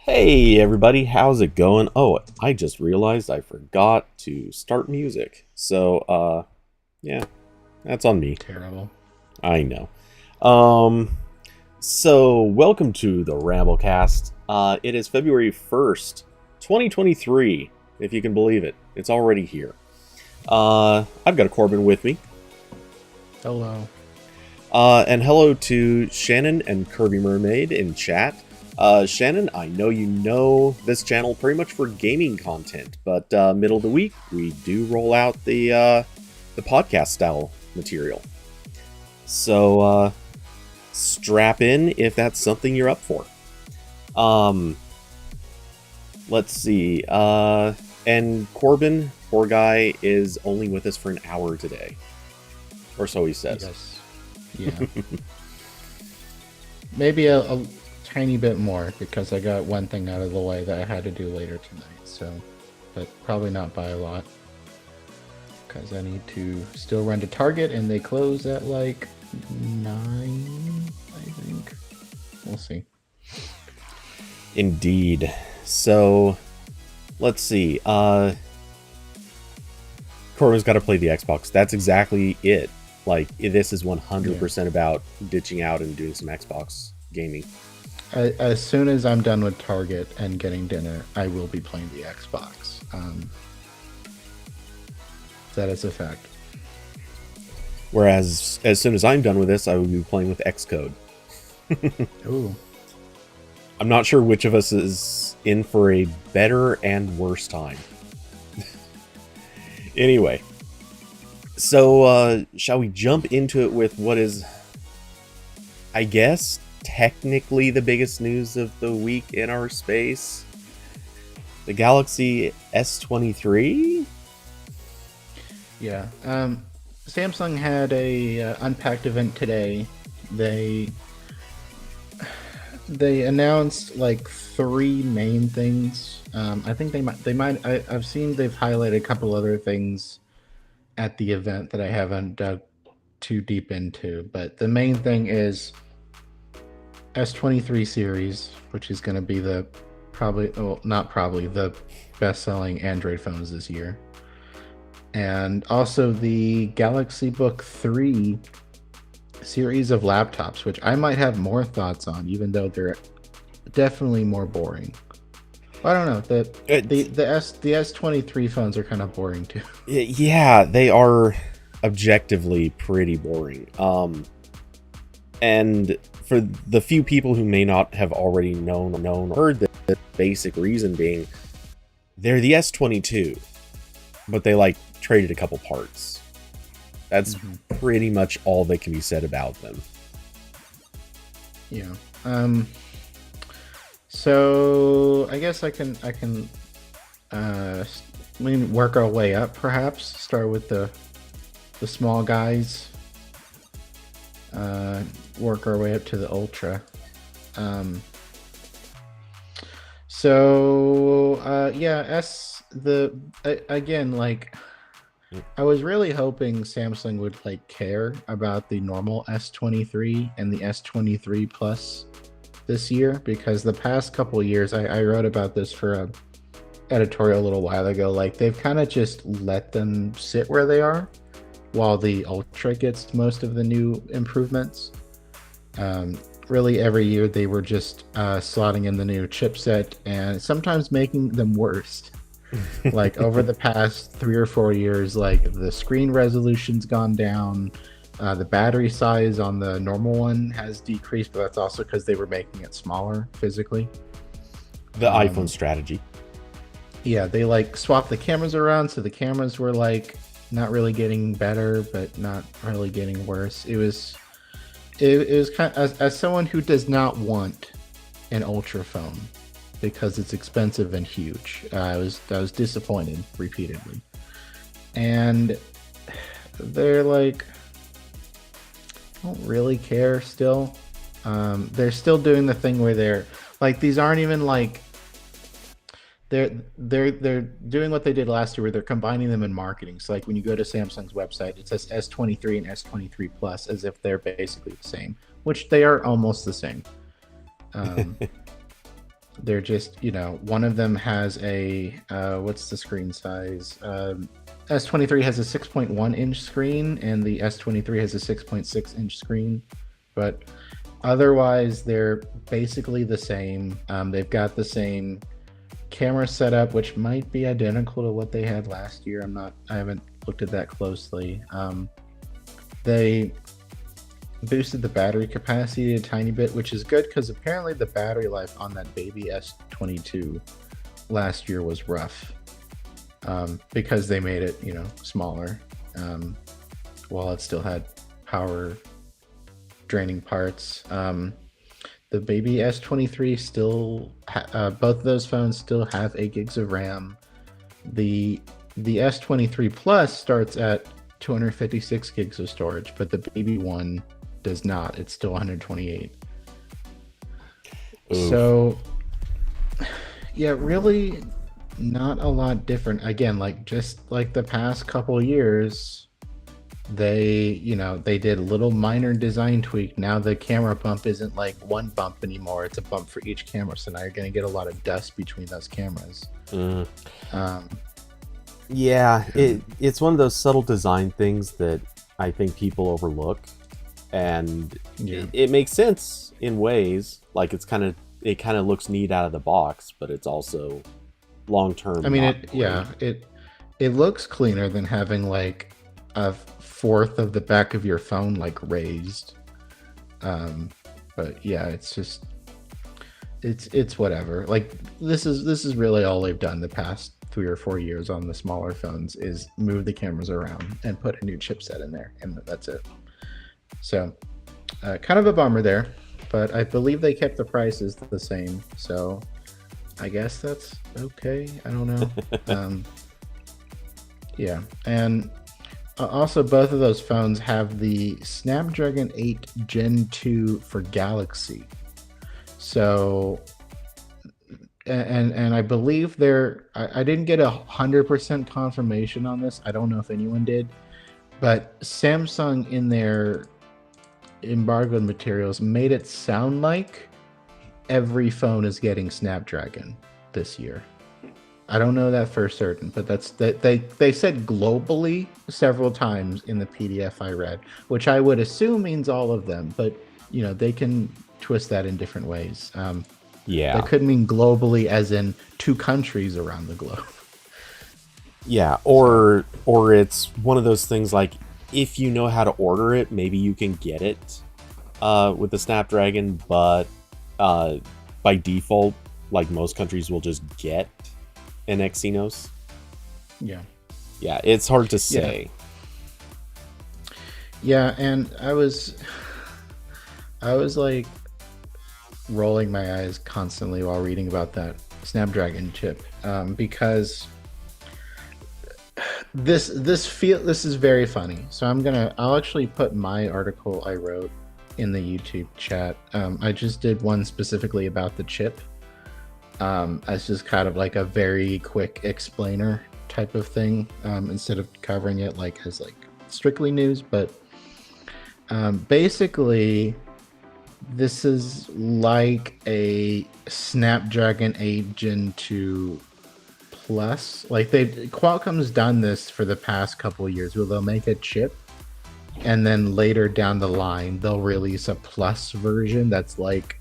Hey everybody, how's it going? Oh, I just realized I forgot to start music. Yeah, that's on me. Terrible. I know. Um, so welcome to the RambleCast. It is February 1st, 2023, if you can believe it. It's already here. I've got a Corbin with me. Hello. And hello to Shannon and Kirby Mermaid in chat. Shannon, I know you know this channel pretty much for gaming content, but middle of the week we do roll out the podcast style material. So strap in if that's something you're up for. Let's see. And Corbin, poor guy, is only with us for an hour today, or so he says. Yes. Yeah. Maybe a tiny bit more because I got one thing out of the way that I had to do later tonight. So, but probably not by a lot because I need to still run to Target and they close at like 9, I think. We'll see. Indeed. So, let's see. Corbin's got to play the Xbox. That's exactly it. Like, this is 100% about ditching out and doing some Xbox gaming. As soon as I'm done with Target and getting dinner, I will be playing the Xbox. That is a fact. Whereas, as soon as I'm done with this, I will be playing with Xcode. Ooh. I'm not sure which of us is in for a better and worse time. Anyway. So, shall we jump into it with what is, I guess, technically the biggest news of the week in our space? The Galaxy S23? Yeah. Samsung had a Unpacked event today. They announced like 3 main things. I think they might. I've seen they've highlighted a couple other things at the event that I haven't dug too deep into, but the main thing is S23 series, which is going to be the the best-selling Android phones this year, and also the Galaxy Book 3 series of laptops, which I might have more thoughts on, even though they're definitely more boring. I don't know. The S23 phones are kind of boring too. Yeah, they are objectively pretty boring. And for the few people who may not have already known or heard the basic reason being, they're the S22, but they like traded a couple parts. That's pretty much all that can be said about them. Yeah. So I guess we can work our way up. Perhaps start with the small guys. Work our way up to the Ultra. Again, like, I was really hoping Samsung would like care about the normal S23 and the S23 Plus this year, because the past couple of years, I wrote about this for a editorial a little while ago. Like, they've kind of just let them sit where they are while the Ultra gets most of the new improvements. Really, every year they were just slotting in the new chipset and sometimes making them worse. Like, over the past 3 or 4 years, like, the screen resolution's gone down. The battery size on the normal one has decreased, but that's also because they were making it smaller physically. The iPhone strategy. Yeah, they like swapped the cameras around, so the cameras were like not really getting better, but not really getting worse. It was kind of, as someone who does not want an Ultra phone because it's expensive and huge, I was disappointed repeatedly. And they're like, don't really care still. They're still doing the thing where they're like, these aren't even like, they're doing what they did last year, where they're combining them in marketing. So like when you go to Samsung's website, it says S23 and S23 Plus as if they're basically the same, which they are almost the same. they're just, one of them has a what's the screen size? S23 has a 6.1 inch screen, and the S23 has a 6.6 inch screen, but otherwise they're basically the same. They've got the same camera setup, which might be identical to what they had last year. I haven't looked at that closely. They boosted the battery capacity a tiny bit, which is good because apparently the battery life on that baby S22 last year was rough, because they made it, smaller, while it still had power draining parts. The baby S23 still, both of those phones still have 8 gigs of RAM. The S23 Plus starts at 256 gigs of storage, but the baby one does not. It's still 128. Oof. So, yeah, really not a lot different. Again, just like the past couple years, they did a little minor design tweak. Now the camera bump isn't like one bump anymore. It's a bump for each camera. So now you're going to get a lot of dust between those cameras. Yeah, it's one of those subtle design things that I think people overlook. And it makes sense in ways. Like it kind of looks neat out of the box, but it's also long term. I mean, it looks cleaner than having like a fourth of the back of your phone like raised. But yeah, it's just it's whatever. Like this is really all they've done the past 3 or 4 years on the smaller phones is move the cameras around and put a new chipset in there, and that's it. So, kind of a bummer there, but I believe they kept the prices the same. So, I guess that's okay. I don't know. Yeah, and also both of those phones have the Snapdragon 8 Gen 2 for Galaxy. So, and I believe I didn't get 100% confirmation on this. I don't know if anyone did, but Samsung in their embargoed materials made it sound like every phone is getting Snapdragon this year. I don't know that for certain, but they said globally several times in the PDF I read, which I would assume means all of them, but they can twist that in different ways. That could mean globally as in 2 countries around the globe. Yeah, or it's one of those things like, if you know how to order it, maybe you can get it with the Snapdragon, but by default, like most countries will just get an Exynos. Yeah, it's hard to say. Yeah, and I was like rolling my eyes constantly while reading about that Snapdragon chip, because this is very funny. So I'll actually put my article I wrote in the YouTube chat. I just did one specifically about the chip, as just kind of like a very quick explainer type of thing, instead of covering it like as like strictly news. But basically, this is like a Snapdragon 8 Gen 2 Plus. Like Qualcomm's done this for the past couple of years, where they'll make a chip and then later down the line they'll release a Plus version that's like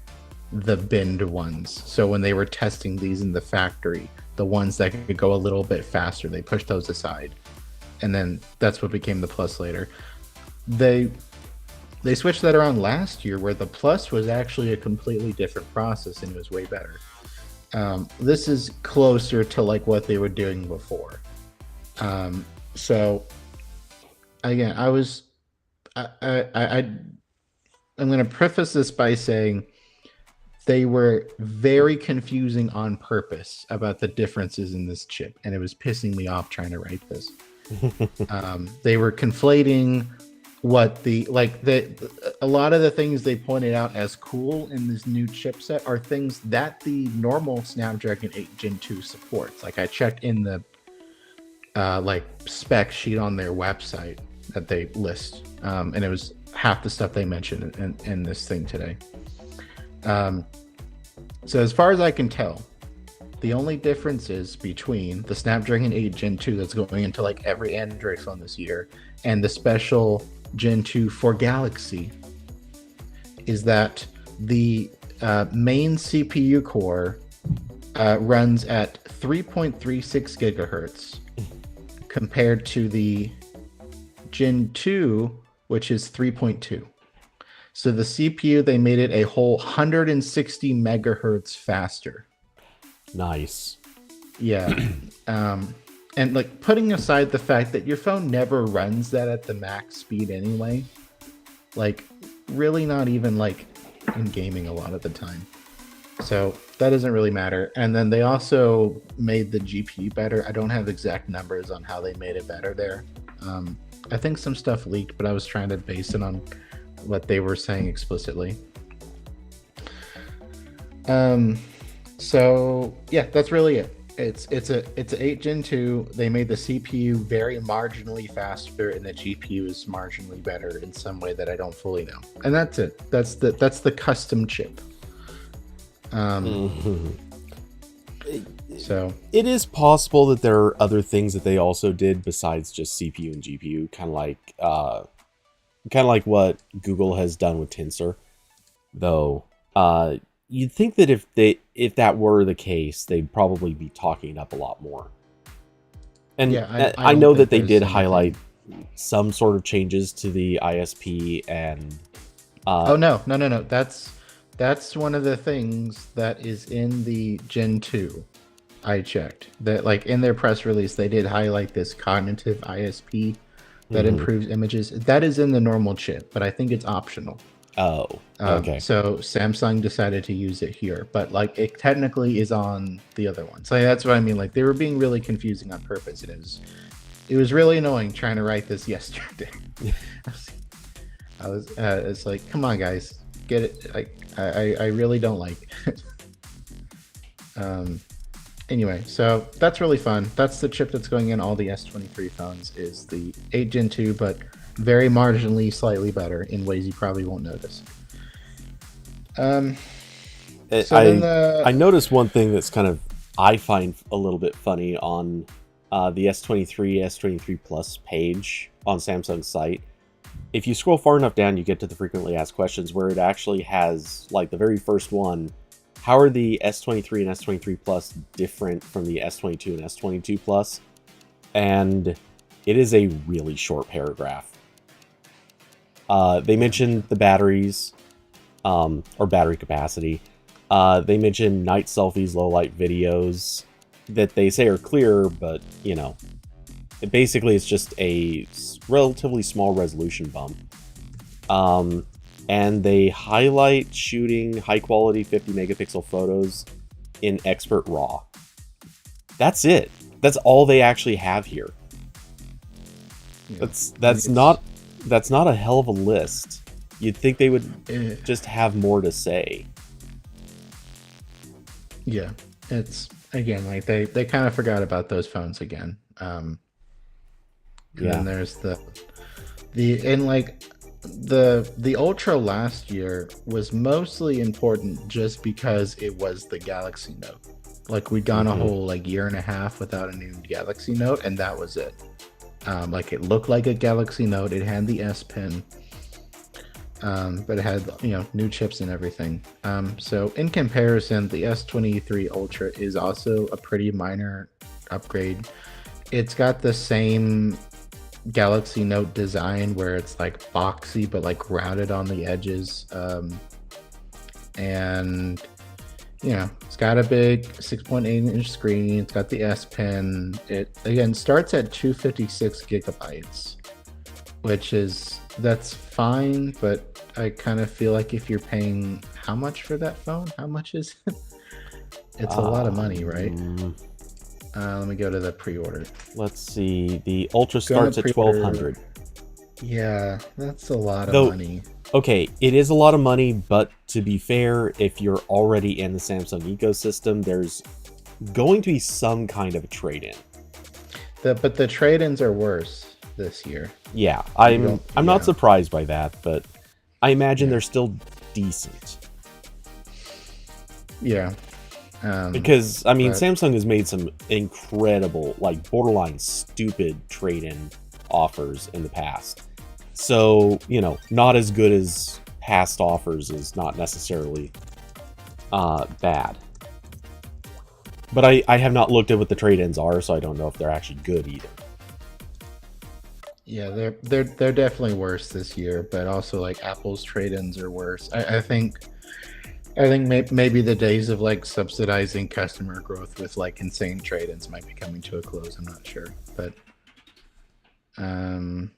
the binned ones. So when they were testing these in the factory, the ones that could go a little bit faster, they pushed those aside, and then that's what became the Plus later. They switched that around last year, where the Plus was actually a completely different process and it was way better. This is closer to like what they were doing before. So again, I'm going to preface this by saying they were very confusing on purpose about the differences in this chip, and it was pissing me off trying to write this. They were conflating a lot of the things they pointed out as cool in this new chipset are things that the normal Snapdragon 8 Gen 2 supports. Like I checked in the spec sheet on their website that they list, and it was half the stuff they mentioned in this thing today. So as far as I can tell, the only difference is between the Snapdragon 8 Gen 2 that's going into like every Android phone this year and the special Gen 2 for Galaxy is that the main CPU core runs at 3.36 gigahertz compared to the Gen 2, which is 3.2. So the CPU, they made it a whole 160 megahertz faster. Nice. Yeah. And like putting aside the fact that your phone never runs that at the max speed anyway, like really not even like in gaming a lot of the time. So that doesn't really matter. And then they also made the GPU better. I don't have exact numbers on how they made it better there. I think some stuff leaked, but I was trying to base it on what they were saying explicitly. So yeah, that's really it. It's an 8 Gen 2. They made the CPU very marginally faster, and the GPU is marginally better in some way that I don't fully know. And that's it. That's the custom chip. So it is possible that there are other things that they also did besides just CPU and GPU, kind of like what Google has done with Tensor. Though you'd think that if that were the case, they'd probably be talking it up a lot more. And yeah, I know that they did highlight some sort of changes to the ISP and oh no. That's one of the things that is in the Gen 2. I checked that, like in their press release, they did highlight this cognitive ISP that improves images. That is in the normal chip, but I think it's optional. Oh, okay. So Samsung decided to use it here, but like it technically is on the other one. So that's what I mean. Like they were being really confusing on purpose. It was really annoying trying to write this yesterday. It's like, come on, guys, get it. Like I really don't like it. Anyway, so that's really fun. That's the chip that's going in all the S23 phones is the 8 Gen 2, but very marginally slightly better in ways you probably won't notice. I noticed one thing that's kind of, I find a little bit funny on the S23, S23 Plus page on Samsung's site. If you scroll far enough down, you get to the frequently asked questions where it actually has, like the very first one, how are the S23 and S23 Plus different from the S22 and S22 Plus? And it is a really short paragraph. They mentioned the batteries, or battery capacity. They mentioned night selfies, low light videos that they say are clear, but you know, it's just a relatively small resolution bump. And they highlight shooting high quality 50 megapixel photos in expert RAW. That's it. That's all they actually have here. Yeah. That's not a hell of a list. You'd think they would just have more to say. Yeah, it's again like they kind of forgot about those phones again. And then there's the Ultra last year was mostly important just because it was the Galaxy Note. Like we'd gone a whole like year and a half without a new Galaxy Note, and that was it. Like it looked like a Galaxy Note. It had the S Pen, but it had new chips and everything. So in comparison, the S23 Ultra is also a pretty minor upgrade. It's got the same Galaxy Note design where it's like boxy but like rounded on the edges, and it's got a big 6.8 inch screen. It's got the S Pen. It again starts at 256 gigabytes, that's fine, but I kind of feel like if you're paying how much for that phone, how much is it? It's a lot of money, right? Let me go to the pre-order. Let's see. The Ultra starts at $1,200. Yeah, that's a lot of money. Okay, it is a lot of money, but to be fair, if you're already in the Samsung ecosystem, there's going to be some kind of a trade-in. But the trade-ins are worse this year. Yeah, I'm not surprised by that, but I imagine they're still decent. Yeah. Because, I mean, but Samsung has made some incredible, like, borderline stupid trade-in offers in the past. So, you know, not as good as past offers is not necessarily bad. But I have not looked at what the trade-ins are, so I don't know if they're actually good either. yeah, they're definitely worse this year, but also like Apple's trade-ins are worse. I think maybe the days of like subsidizing customer growth with like insane trade-ins might be coming to a close. I'm not sure, but um,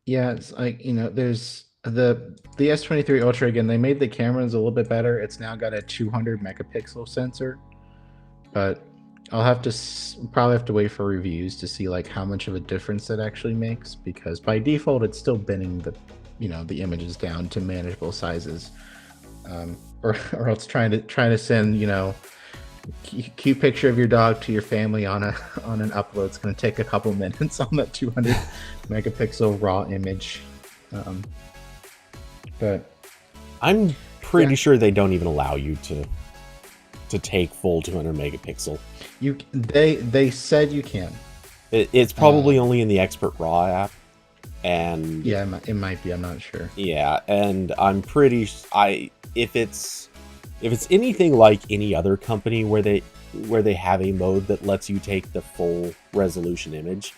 yeah, it's like there's the S23 Ultra again. They made the cameras a little bit better. It's now got a 200 megapixel sensor, but I'll have to probably have to wait for reviews to see like how much of a difference that actually makes, because by default it's still binning the images down to manageable sizes, or else trying to send cute picture of your dog to your family on an upload. It's going to take a couple minutes on that 200 megapixel raw image, but I'm pretty sure they don't even allow you to take full 200 megapixel. They said you can. It's probably only in the Expert RAW app, and yeah, it might be. I'm not sure. Yeah, and I'm pretty if it's anything like any other company where they have a mode that lets you take the full resolution image,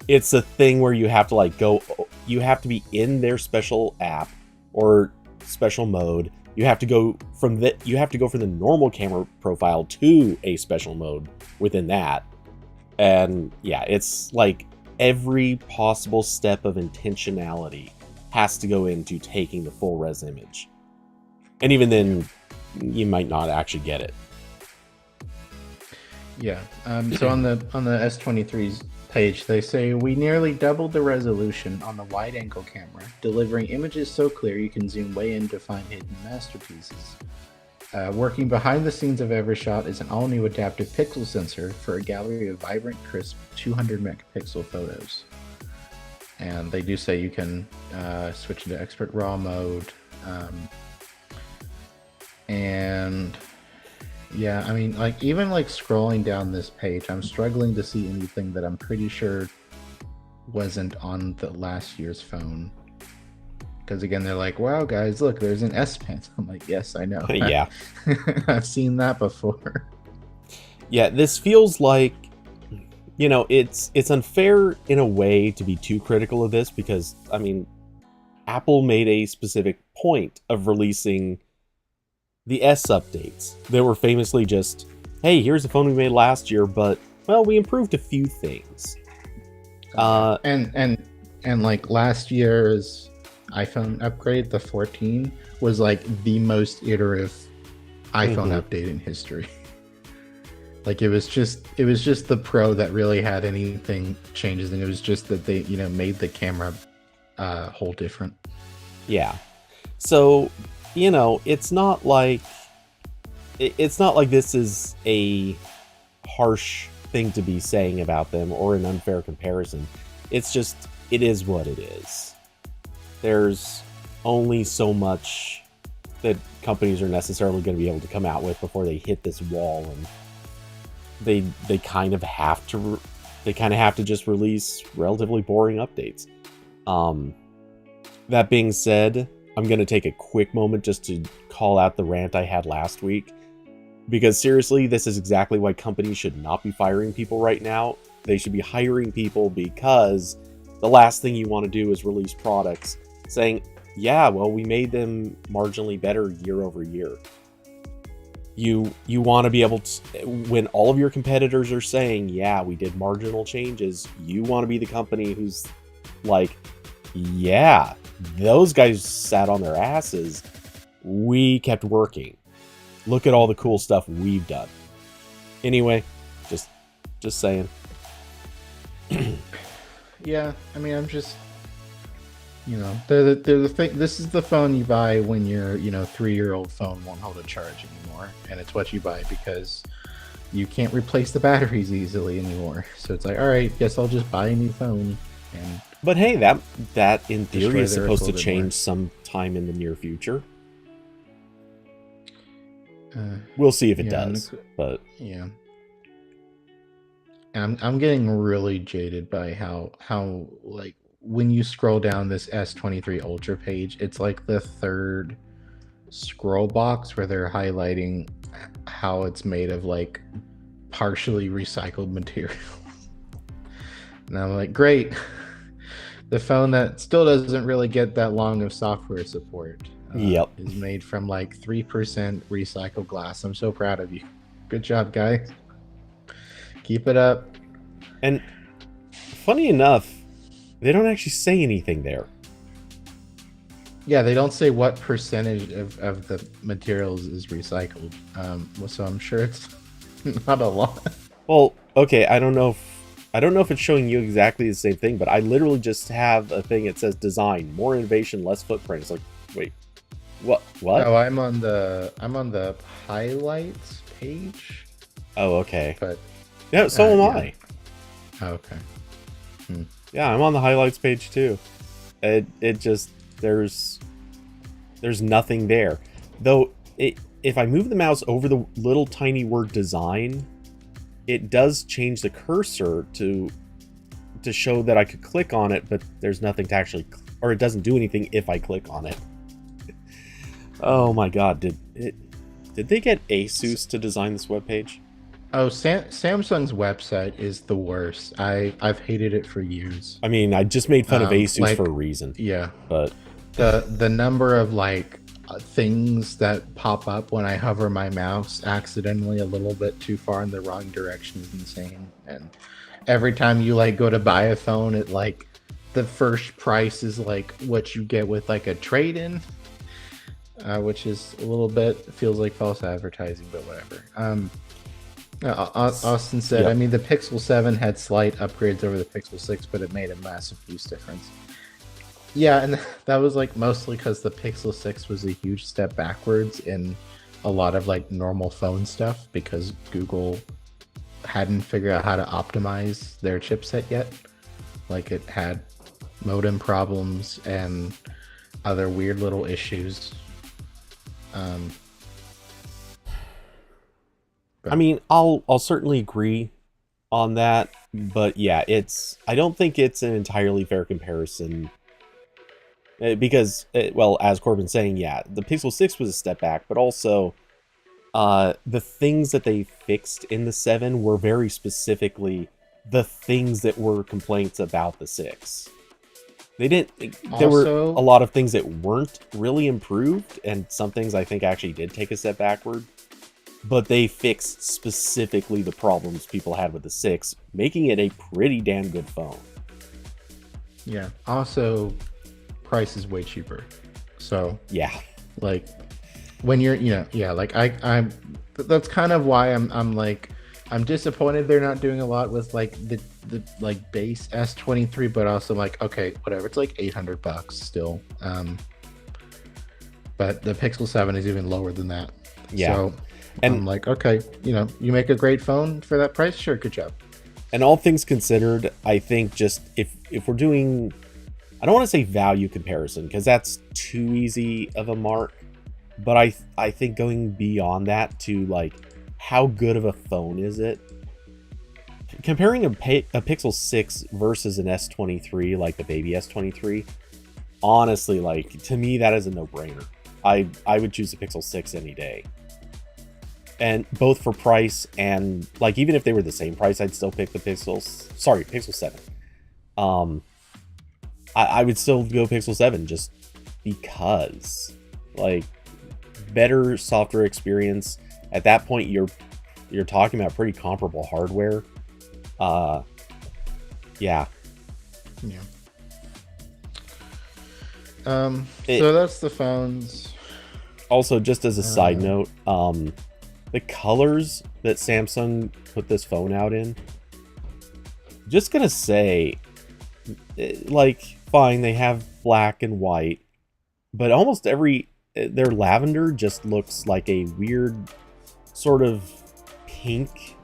it's a thing where you have to you have to be in their special app or special mode. You have to go from the normal camera profile to a special mode within that. And yeah, it's like every possible step of intentionality has to go into taking the full res image. And even then, you might not actually get it. Yeah. So on the S23's page, they say we nearly doubled the resolution on the wide-angle camera, delivering images so clear you can zoom way in to find hidden masterpieces. Working behind the scenes of every shot is an all-new adaptive pixel sensor for a gallery of vibrant, crisp 200 megapixel photos. And they do say you can switch into expert RAW mode. And yeah, I mean, like even like scrolling down this page, I'm struggling to see anything that I'm pretty sure wasn't on the last year's phone. Because again, they're like, wow, guys, look, there's an S Pen. I'm like, yes, I know. Yeah. I've seen that before. Yeah, this feels like, it's unfair in a way to be too critical of this, because, I mean, Apple made a specific point of releasing the S updates. They were famously just, hey, here's the phone we made last year, but, well, we improved a few things. And like last year's iPhone upgrade, the 14, was like the most iterative iPhone update in history. Like it was just the Pro that really had anything changes, and it was just that they made the camera whole different. Yeah. So, it's not like this is a harsh thing to be saying about them or an unfair comparison. It's just, it is what it is. There's only so much that companies are necessarily going to be able to come out with before they hit this wall, and they kind of have to just release relatively boring updates. That being said, I'm going to take a quick moment just to call out the rant I had last week, because seriously, this is exactly why companies should not be firing people right now. They should be hiring people, because the last thing you want to do is release products saying, yeah, well, we made them marginally better year over year. You want to be able to, when all of your competitors are saying, yeah, we did marginal changes, you want to be the company who's like, yeah, those guys sat on their asses. We kept working. Look at all the cool stuff we've done. Anyway, just saying. Yeah, I mean, I'm just, they're the thing. This is the phone you buy when your 3-year-old phone won't hold a charge anymore, and it's what you buy because you can't replace the batteries easily anymore. So it's like, all right, guess I'll just buy a new phone. But hey, that in theory is supposed to change sometime in the near future. We'll see if it yeah, does. But yeah. I'm getting really jaded by how like when you scroll down this S23 Ultra page, it's like the third scroll box where they're highlighting how it's made of like partially recycled material. And I'm like, great. The phone that still doesn't really get that long of software support yep. is made from like 3% recycled glass. I'm so proud of you. Good job, guys. Keep it up. And funny enough, they don't actually say anything there. Yeah, they don't say what percentage of the materials is recycled. So I'm sure it's not a lot. Well, okay, I don't know if it's showing you exactly the same thing, but I literally just have a thing that says design, more innovation, less footprint. It's like, wait, what? No, I'm on the highlights page. Oh, okay. But yeah, so am I. Oh, okay. Yeah, I'm on the highlights page too. It just there's nothing there. Though if I move the mouse over the little tiny word design, it does change the cursor to show that I could click on it, but there's nothing to actually, or it doesn't do anything if I click on it. Oh my god, did they get Asus to design this webpage? Oh, Samsung's website is the worst. I've hated it for years. I mean, I just made fun of Asus for a reason. Yeah, but the number of like things that pop up when I hover my mouse accidentally a little bit too far in the wrong direction is insane. And every time you like go to buy a phone, it like the first price is like what you get with like a trade-in, which is a little bit feels like false advertising, but whatever. Austin said, yep. I mean, the Pixel 7 had slight upgrades over the Pixel 6, but it made a massive use difference. Yeah, and that was like mostly because the Pixel 6 was a huge step backwards in a lot of like normal phone stuff because Google hadn't figured out how to optimize their chipset yet. Like it had modem problems and other weird little issues. I mean, I'll certainly agree on that, but yeah, I don't think it's an entirely fair comparison because, well, as Corbin's saying, yeah, the Pixel 6 was a step back, but also the things that they fixed in the 7 were very specifically the things that were complaints about the 6. There were a lot of things that weren't really improved, and some things I think actually did take a step backward. But they fixed specifically the problems people had with the 6, making it a pretty damn good phone. Yeah. Also, price is way cheaper. So yeah, like when you're, like I'm. That's kind of why I'm like I'm disappointed they're not doing a lot with like the like base S23, but also like okay, whatever. It's like $800 still. But the Pixel 7 is even lower than that. Yeah. So, and I'm like, okay, you make a great phone for that price, sure, good job. And all things considered, I think just if we're doing, I don't want to say value comparison because that's too easy of a mark, but I think going beyond that to like how good of a phone is it? Comparing a Pixel 6 versus an S23, like the baby S23, honestly, like to me that is a no-brainer. I would choose the Pixel 6 any day. And both for price and like even if they were the same price, I'd still pick the Pixel 7. I would still go Pixel 7 just because like better software experience. At that point you're talking about pretty comparable hardware. Yeah. So that's the phones. Also, just as a side note, the colors that Samsung put this phone out in, just gonna say, like, fine, they have black and white, but almost their lavender just looks like a weird sort of pink,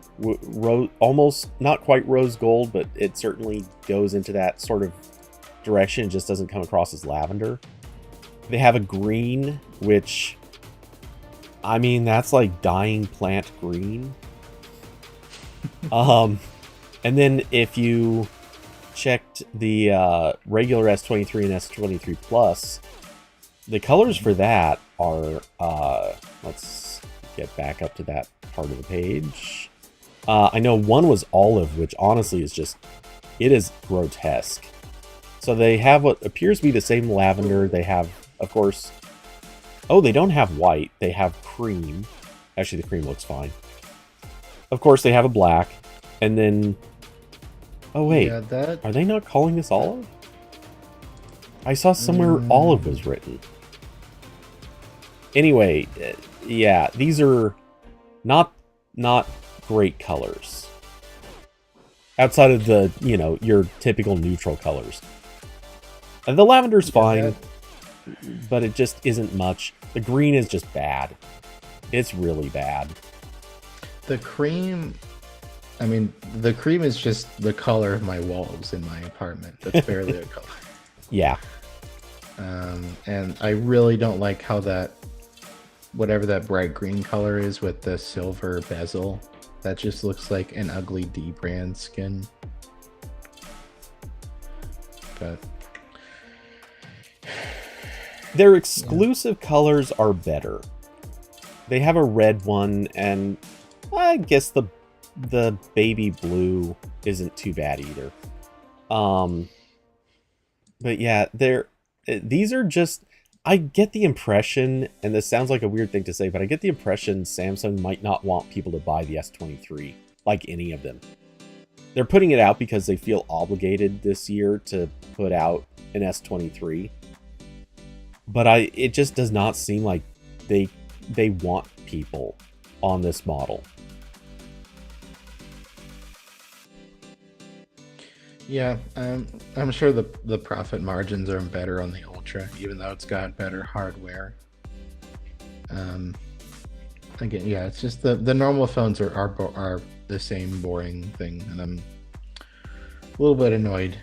almost not quite rose gold, but it certainly goes into that sort of direction. It just doesn't come across as lavender. They have a green, which I mean, that's like dyeing plant green. Um, and then if you checked the regular S23 and S23 Plus, the colors for that are, let's get back up to that part of the page. I know one was olive, which honestly is just, it is grotesque. So they have what appears to be the same lavender. They have, of course, oh, they don't have white. They have cream. Actually, the cream looks fine. Of course, they have a black. And then, oh wait, Yeah, are they not calling this olive? I saw somewhere olive was written. Anyway, yeah, these are not great colors. Outside of the, you know, your typical neutral colors. And the lavender's fine, but it just isn't much. The green is just bad. It's really bad. the cream. I mean, the cream is just the color of my walls in my apartment. That's barely a color. Yeah. And I really don't like how that, whatever that bright green color is with the silver bezel, that just looks like an ugly D brand skin. But their exclusive colors are better. They have a red one, and I guess the baby blue isn't too bad either. But yeah, these are just, I get the impression, and this sounds like a weird thing to say, but I get the impression Samsung might not want people to buy the S23, like any of them. They're putting it out because they feel obligated this year to put out an S23. But it just does not seem like they want people on this model. yeah, I'm sure the profit margins are better on the Ultra, even though it's got better hardware. Again, yeah, it's just the normal phones are the same boring thing, and I'm a little bit annoyed.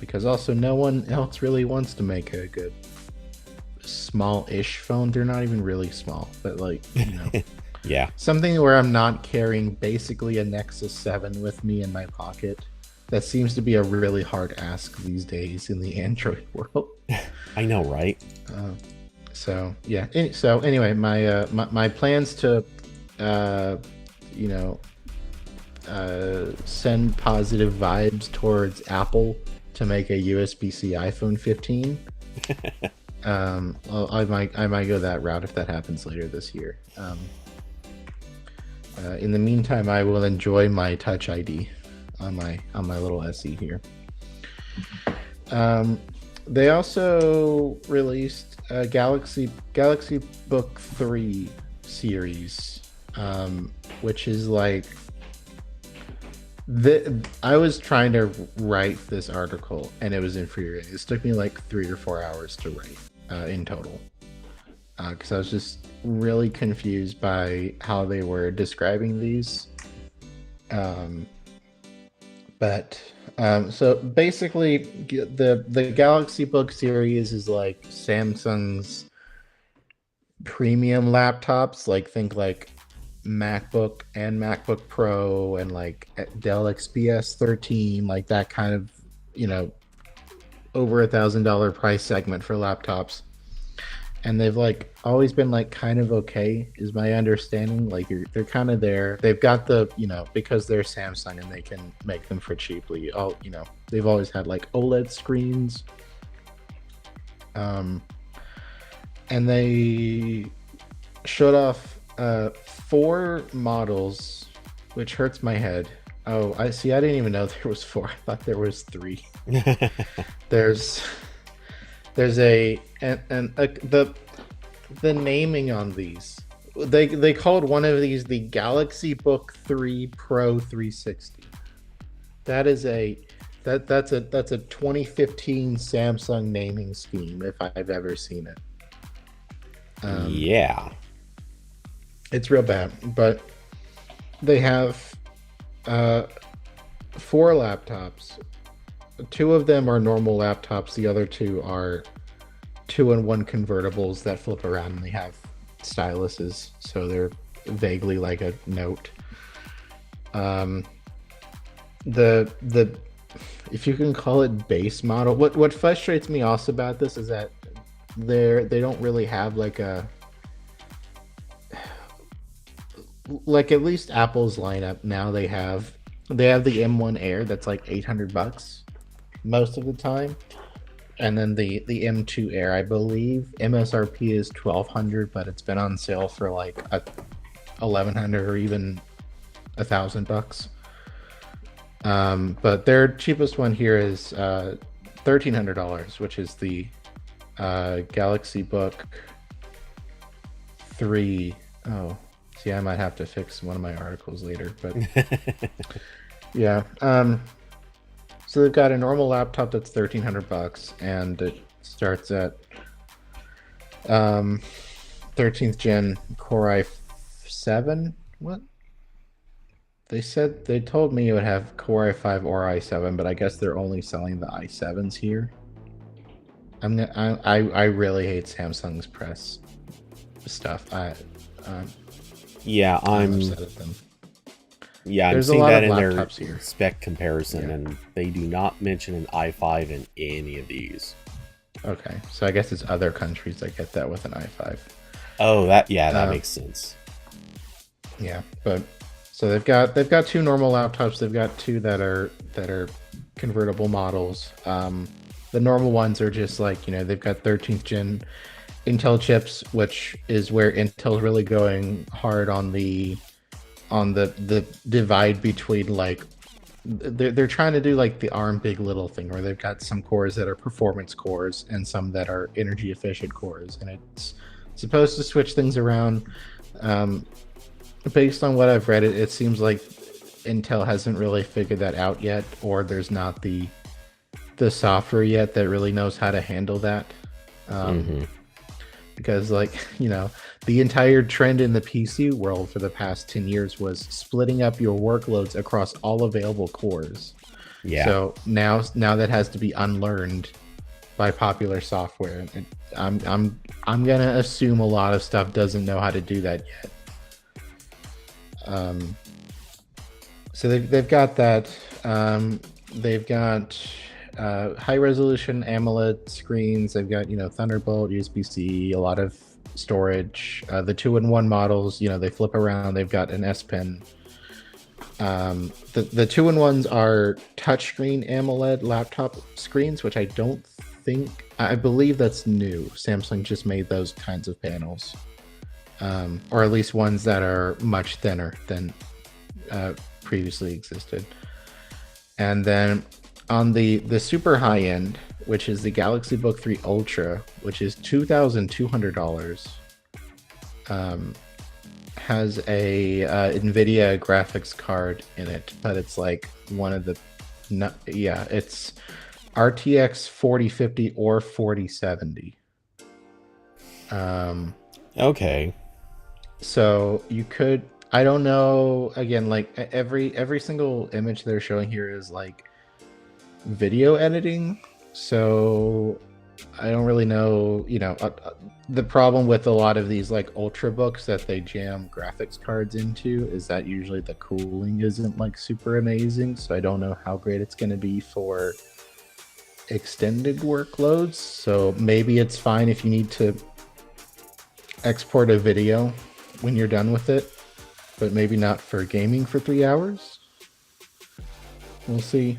Because also no one else really wants to make a good small-ish phone. They're not even really small, but like, you know, yeah, something where I'm not carrying basically a Nexus 7 with me in my pocket. That seems to be a really hard ask these days in the Android world. I know, right? So yeah. So anyway, my plans to, you know, send positive vibes towards Apple to make a USB-C iPhone 15. I might go that route if that happens later this year. In the meantime, I will enjoy my Touch ID on my little SE here. They also released a Galaxy Book 3 series, which is like, I was trying to write this article and it was infuriating. It took me like 3 or 4 hours to write in total, because I was just really confused by how they were describing these. So basically, the Galaxy Book series is like Samsung's premium laptops. Like, think like MacBook and MacBook Pro and like Dell XPS 13, like that kind of, you know, over $1,000 price segment for laptops. And they've like always been like kind of okay, is my understanding. Like they're kind of there. They've got the, you know, because they're Samsung and they can make them for cheaply. You know, they've always had like OLED screens. And they showed off 4 models, which hurts my head. Oh, I see. I didn't even know there was 4. I thought there was 3. There's the naming on these. They called one of these the Galaxy Book 3 Pro 360. That's a 2015 Samsung naming scheme if I've ever seen it. Yeah, it's real bad. But they have 4 laptops. 2 of them are normal laptops. The other 2 are 2-in-1 convertibles that flip around, and they have styluses, so they're vaguely like a Note. Um, the if you can call it base model, what frustrates me also about this is that they don't really have like a, like at least Apple's lineup now, they have the M1 Air that's like $800 most of the time, and then the M2 Air, I believe MSRP is 1,200, but it's been on sale for like 1,100 or even $1,000. But their cheapest one here is $1,300, which is the Galaxy Book 3. Oh, see, I might have to fix one of my articles later, but yeah. So they've got a normal laptop that's $1,300, and it starts at 13th gen Core i7. What? They told me it would have Core i5 or i7, but I guess they're only selling the i7s here. I really hate Samsung's press stuff. Yeah, I'm upset at them. Yeah, There's I'm seeing that in their here. spec comparison, and they do not mention an i5 in any of these. Okay, so I guess it's other countries that get that with an i5. Oh, that makes sense. Yeah, but so they've got two normal laptops. They've got two that are convertible models. The normal ones are just like, they've got 13th gen Intel chips, which is where Intel's really going hard on the divide between, like, they're trying to do like the ARM big little thing, where they've got some cores that are performance cores and some that are energy efficient cores, and it's supposed to switch things around. Based on what I've read, it seems like Intel hasn't really figured that out yet, or there's not the software yet that really knows how to handle that. Because, like, the entire trend in the PC world for the past 10 years was splitting up your workloads across all available cores. Yeah. So now that has to be unlearned by popular software. And I'm gonna assume a lot of stuff doesn't know how to do that yet. So they've got that. They've got high resolution AMOLED screens. They've got Thunderbolt, USB-C, a lot of storage. The 2-in-1 models, they flip around. They've got an S Pen. The 2-in-1s are touchscreen AMOLED laptop screens, which I believe that's new. Samsung just made those kinds of panels, or at least ones that are much thinner than previously existed. And then on the super high end, which is the Galaxy Book 3 Ultra, which is $2,200, has a NVIDIA graphics card in it, but it's like one of the, it's RTX 4050 or 4070. Okay. So you could, I don't know, again, like every single image they're showing here is like video editing, so I don't really know. The problem with a lot of these like ultra books that they jam graphics cards into is that usually the cooling isn't like super amazing, so I don't know how great it's going to be for extended workloads. So maybe it's fine if you need to export a video when you're done with it, but maybe not for gaming for 3 hours. We'll see.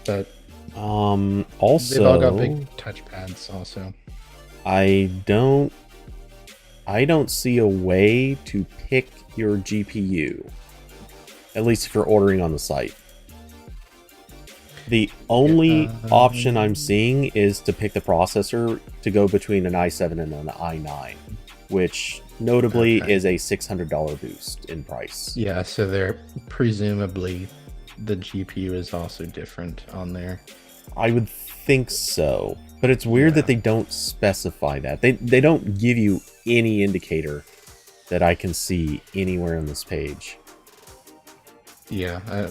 But also they've all got big touchpads also. I don't see a way to pick your GPU, at least if you're ordering on the site. The only option I'm seeing is to pick the processor to go between an i7 and an i9, which notably is a $600 boost in price. Yeah, so they're presumably the GPU is also different on there. I would think so, but it's weird that they don't specify that. They don't give you any indicator that I can see anywhere on this page. Yeah.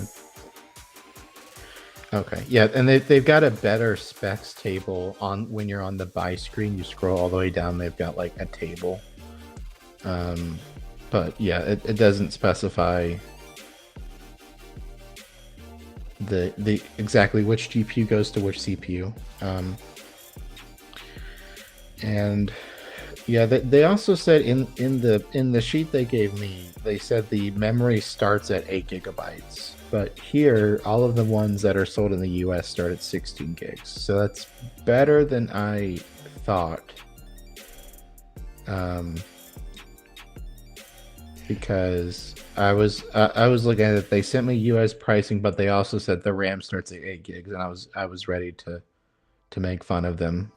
Okay. Yeah, and they've got a better specs table on when you're on the buy screen. You scroll all the way down. They've got like a table But yeah, it doesn't specify the exactly which GPU goes to which CPU. And yeah, they also said in the sheet they gave me, they said the memory starts at 8 GB. But here, all of the ones that are sold in the US start at 16 gigs. So that's better than I thought. Because I was looking at it, they sent me US pricing, but they also said the RAM starts at 8 gigs, and I was ready to make fun of them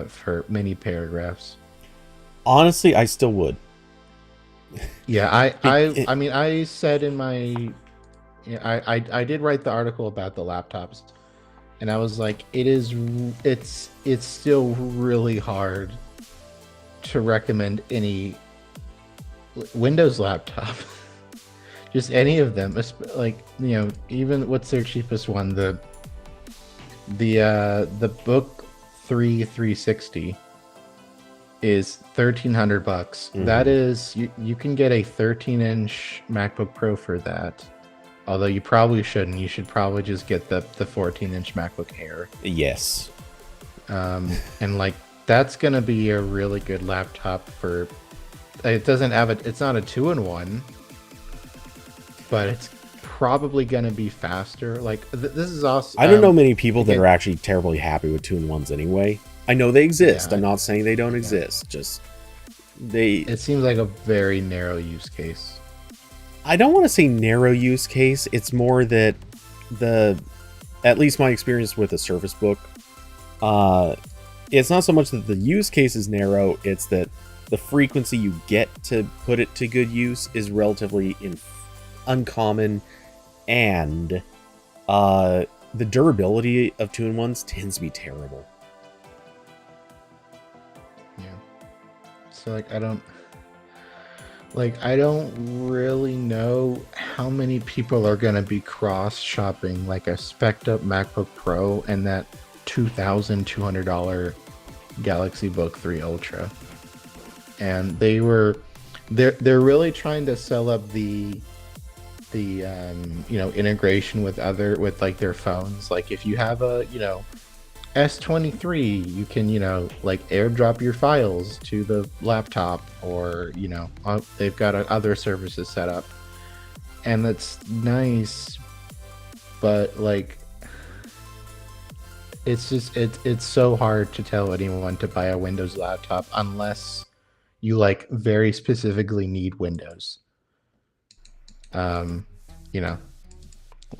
for many paragraphs. Honestly, I still would. Yeah, I mean, I said in my, I did write the article about the laptops, and I was like, it's still really hard to recommend any Windows laptop. Just any of them, like, even what's their cheapest one, the Book 360 is $1,300. Mm-hmm. That is, you can get a 13-inch MacBook Pro for that. Although you probably shouldn't. You should probably just get the 14-inch MacBook Air. Yes. And like, that's gonna be a really good laptop for. It doesn't have it's not a 2-in-1, but it's probably gonna be faster. Like, this is also. I don't know many people that are actually terribly happy with 2-in-1s anyway. I know they exist. Yeah, I'm not saying they don't exist. Just it seems like a very narrow use case. I don't want to say narrow use case. It's more that at least my experience with the Surface Book, it's not so much that the use case is narrow, it's that the frequency you get to put it to good use is relatively uncommon, and the durability of 2-in-1s tends to be terrible. Yeah. So like, I don't really know how many people are going to be cross-shopping like a spec'd up MacBook Pro and that $2,200 Galaxy Book 3 Ultra. And they're really trying to sell up the integration with like their phones. Like, if you have a S23, you can like airdrop your files to the laptop, or they've got other services set up, and that's nice, but like, it's so hard to tell anyone to buy a Windows laptop unless you like very specifically need Windows.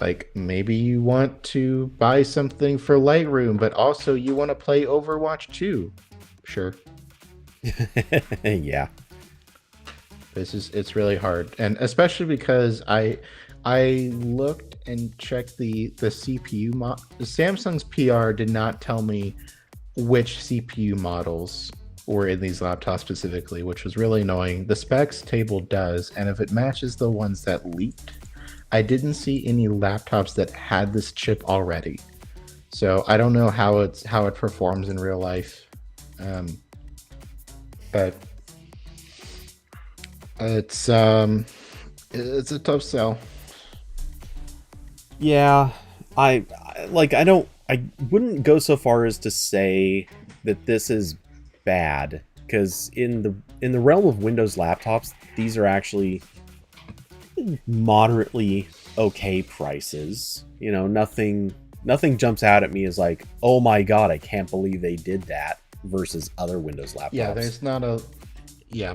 Like, maybe you want to buy something for Lightroom, but also you want to play Overwatch 2. Sure. Yeah. It's really hard. And especially because I looked and checked the CPU Samsung's PR did not tell me which CPU models were in these laptops specifically, which was really annoying. The specs table does, and if it matches the ones that leaked, I didn't see any laptops that had this chip already. So I don't know how it performs in real life. But it's a tough sell. Yeah, I wouldn't go so far as to say that this is bad, because in the realm of Windows laptops, these are actually moderately okay prices. Nothing jumps out at me as like, oh my god, I can't believe they did that, versus other Windows laptops. Yeah, there's not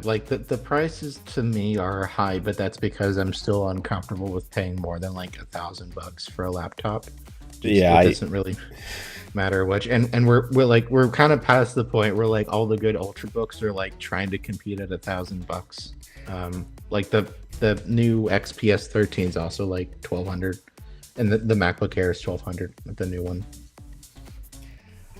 like the prices to me are high, but that's because I'm still uncomfortable with paying more than like $1,000 for a laptop. It doesn't really matter which, and we're kind of past the point where like all the good Ultrabooks are like trying to compete at $1,000. Like the new XPS 13 is also like $1,200, and the MacBook Air is $1,200, the new one.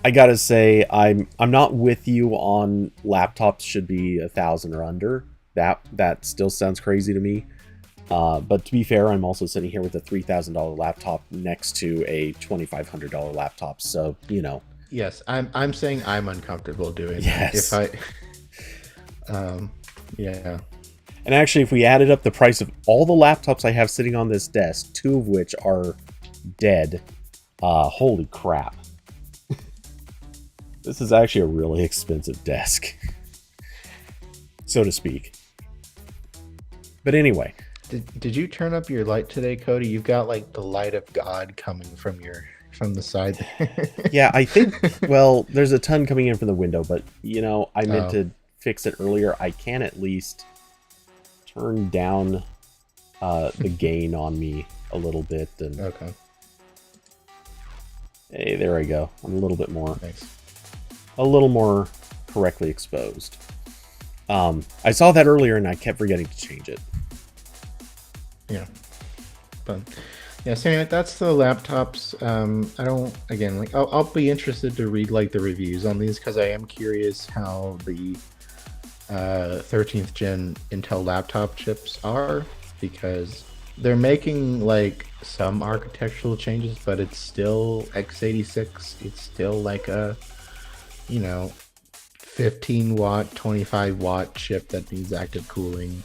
I gotta say, I'm not with you on laptops should be $1,000 or under. That still sounds crazy to me. But to be fair, I'm also sitting here with a $3,000 laptop next to a $2,500 laptop. So Yes, I'm saying I'm uncomfortable doing yes. that. If Yeah. And actually, if we added up the price of all the laptops I have sitting on this desk, 2 of which are dead, holy crap. This is actually a really expensive desk, so to speak. But anyway. Did you turn up your light today, Cody? You've got like the light of God coming from the side there. Yeah, I think, well, there's a ton coming in from the window, but, you know, I meant to fix it earlier. I can at least turn down the gain on me a little bit. And okay. Hey, there I go. I'm a little bit more, Nice. a little more correctly exposed. I saw that earlier and I kept forgetting to change it. Yeah. But yeah, so anyway, that's the laptops. I don't, again, like I'll be interested to read like the reviews on these because I am curious how the 13th gen Intel laptop chips are, because they're making like some architectural changes, but it's still x86. It's still like a, you know, 15 watt, 25 watt chip that needs active cooling.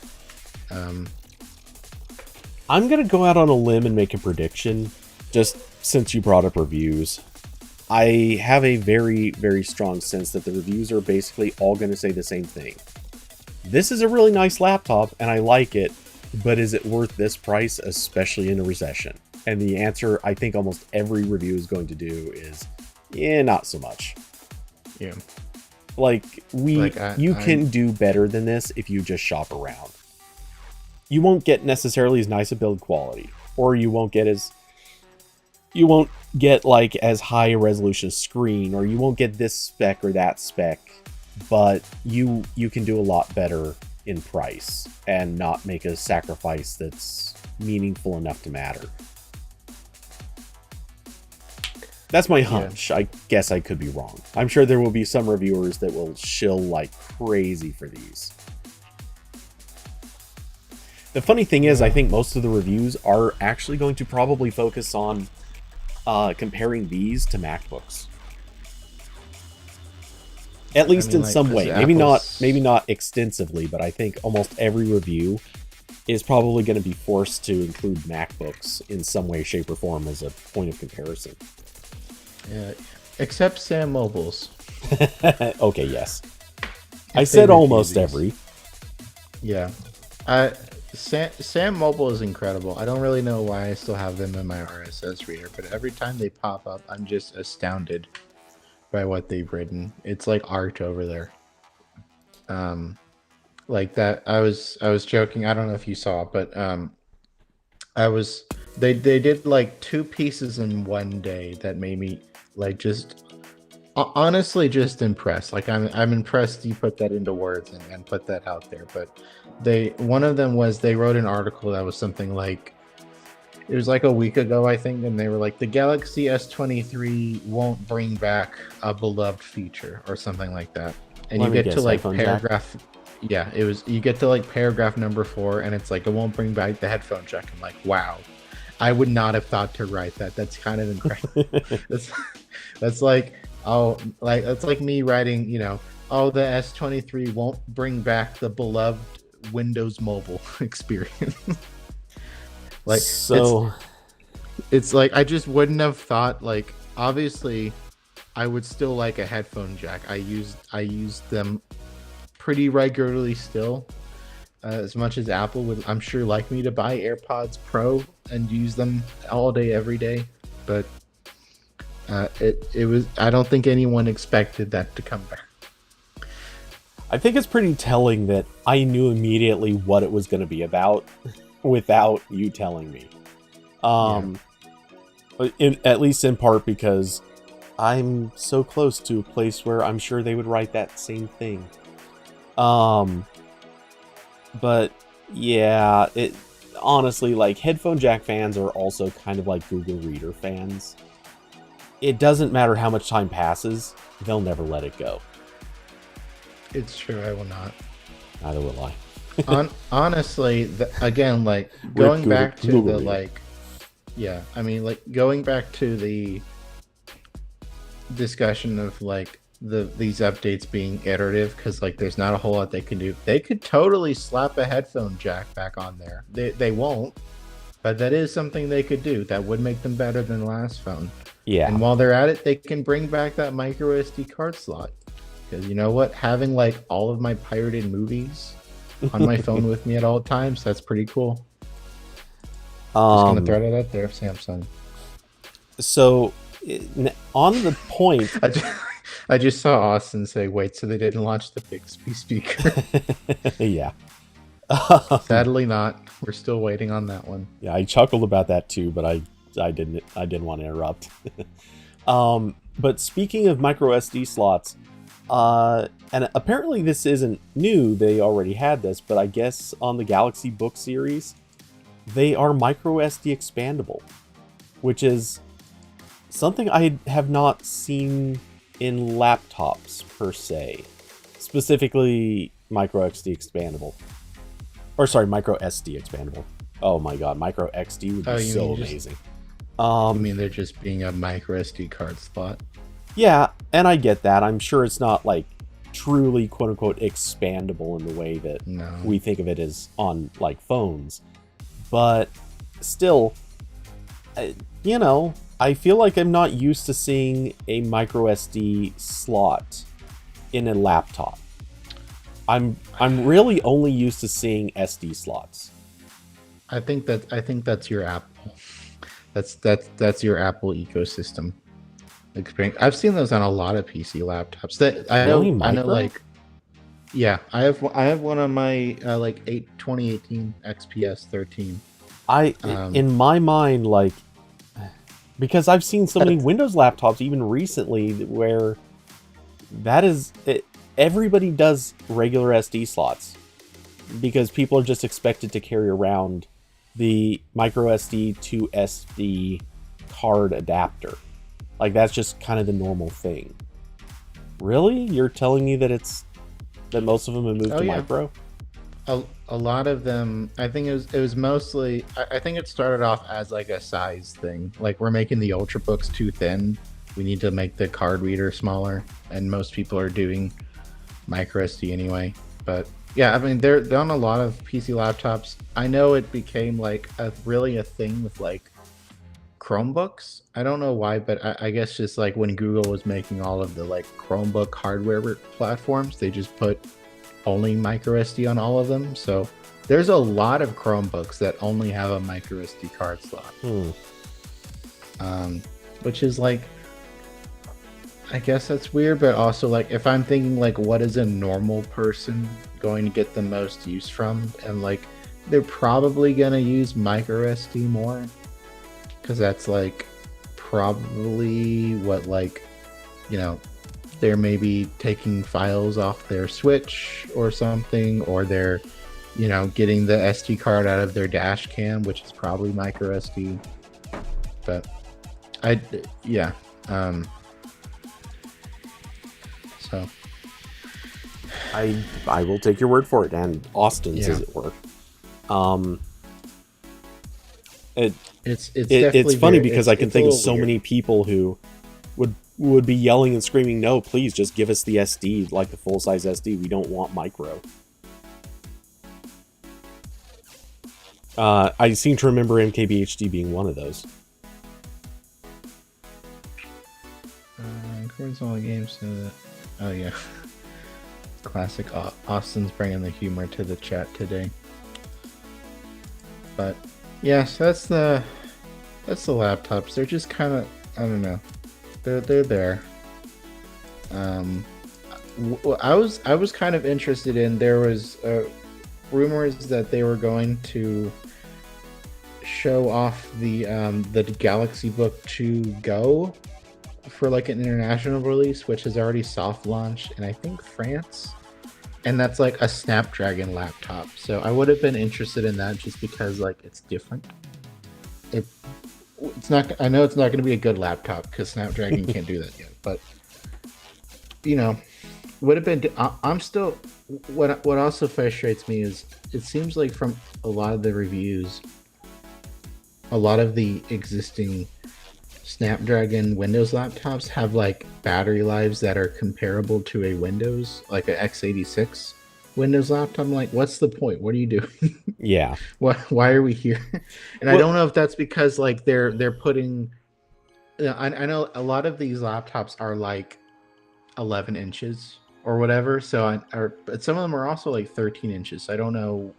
I'm going to go out on a limb and make a prediction, just since you brought up reviews. I have a very, very strong sense that the reviews are basically all going to say the same thing. This is a really nice laptop, and I like it, but is it worth this price, especially in a recession? And the answer I think almost every review is going to do is, yeah, not so much. Yeah. Like, you can do better than this if you just shop around. You won't get necessarily as nice a build quality, or you won't get like as high a resolution screen, or you won't get this spec or that spec, but you can do a lot better in price and not make a sacrifice that's meaningful enough to matter. That's my hunch. Yeah. I guess I could be wrong. I'm sure there will be some reviewers that will shill like crazy for these. The funny thing is, I think most of the reviews are actually going to probably focus on comparing these to MacBooks. At least in some way. Maybe not extensively, but I think almost every review is probably going to be forced to include MacBooks in some way, shape, or form as a point of comparison. Yeah, except Sam Mobile's. Okay, yes. I said almost every. Yeah. Sam Mobile is incredible. I don't really know why I still have them in my RSS reader, but every time they pop up, I'm just astounded by what they've written. It's like art over there. Like that. I was joking. I don't know if you saw, but they did like 2 pieces in one day that made me like just honestly just impressed. Like I'm impressed you put that into words and put that out there. But one of them was they wrote an article that was something like, it was like a week ago, I think, and they were like, the Galaxy S23 won't bring back a beloved feature or something like that. And you get to like paragraph, yeah, it was, you get to like paragraph number 4, and it's like, it won't bring back the headphone jack. I'm like, wow, I would not have thought to write that. That's kind of incredible. that's like, oh, like that's like me writing, you know, oh, the S23 won't bring back the beloved Windows Mobile experience. Like, so it's like, I just wouldn't have thought, like, obviously I would still like a headphone jack. I use them pretty regularly still, as much as Apple would, I'm sure, like me to buy AirPods Pro and use them all day, every day. But it was, I don't think anyone expected that to come back. I think it's pretty telling that I knew immediately what it was going to be about without you telling me. At least in part because I'm so close to a place where I'm sure they would write that same thing. But yeah, it honestly, like, headphone jack fans are also kind of like Google Reader fans. It doesn't matter how much time passes, they'll never let it go. It's true, I will not. Neither will I. Honestly, again, like, going back to the, like, yeah, I mean, like, going back to the discussion of, like, these updates being iterative because like there's not a whole lot they can do. They could totally slap a headphone jack back on there. They won't, but that is something they could do that would make them better than the last phone. Yeah. And while they're at it, they can bring back that micro SD card slot. Because you know what? Having like all of my pirated movies on my phone with me at all times, that's pretty cool. Just gonna throw that out there, Samsung. So, on the point, I just saw Austin say, "Wait, so they didn't launch the Bixby speaker?" Yeah. Sadly, not. We're still waiting on that one. Yeah, I chuckled about that too, but I didn't want to interrupt. But speaking of micro SD slots, and apparently this isn't new. They already had this, but I guess on the Galaxy Book series, they are micro SD expandable, which is something I have not seen in laptops per se. Specifically, micro SD expandable. Or sorry, micro SD expandable. Oh my god, micro XD would be so amazing. I mean, they're just being a micro SD card slot. Yeah, and I get that. I'm sure it's not like truly quote unquote expandable in the way that we think of it as on like phones. But still, you know, I feel like I'm not used to seeing a micro SD slot in a laptop. I'm really only used to seeing SD slots. I think that's your Apple. That's your Apple ecosystem experience. I've seen those on a lot of PC laptops. That I know like yeah, I have one on my like 2018 XPS 13. In my mind, like, because I've seen so many Windows laptops even recently where that is it, everybody does regular SD slots because people are just expected to carry around the micro SD to SD card adapter. Like, that's just kind of the normal thing. Really? You're telling me that most of them have moved to micro? A lot of them, I think it was mostly, I think it started off as like a size thing. Like, we're making the Ultrabooks too thin. We need to make the card reader smaller. And most people are doing micro SD anyway. But yeah, I mean, they're on a lot of PC laptops. I know it became like really a thing with like Chromebooks. I don't know why, but I guess just like when Google was making all of the like Chromebook hardware platforms, they just put only micro SD on all of them. So there's a lot of Chromebooks that only have a micro SD card slot. Which is like, I guess that's weird, but also like if I'm thinking like what is a normal person going to get the most use from, and like they're probably gonna use micro SD more because that's like probably what, like, you know, they're maybe taking files off their Switch or something, or they're, you know, getting the SD card out of their dash cam, which is probably micro SD. But so I will take your word for it, and Austin's, as it were. It's funny because I can think of so many people who would be yelling and screaming, "No, please just give us the SD, like the full size SD. We don't want micro." I seem to remember MKBHD being one of those. Records all games to the... Oh yeah, classic. Austin's bringing the humor to the chat today. But yeah, so that's the laptops. They're just kind of, I don't know. They're there. I was kind of interested in, there was rumors that they were going to show off the Galaxy Book 2 Go for like an international release, which has already soft launched in I think France, and that's like a Snapdragon laptop. So I would have been interested in that just because like it's different. It's not. I know it's not going to be a good laptop because Snapdragon can't do that yet. But you know, would have been. I'm still. What also frustrates me is it seems like from a lot of the reviews, a lot of the existing Snapdragon Windows laptops have like battery lives that are comparable to a Windows, like a x86 Windows laptop. I'm like, what's the point? What are you doing? Yeah. Why are we here? And I Well, don't know if that's because like they're putting. I know a lot of these laptops are like 11 inches or whatever. But some of them are also like 13 inches. So I don't know.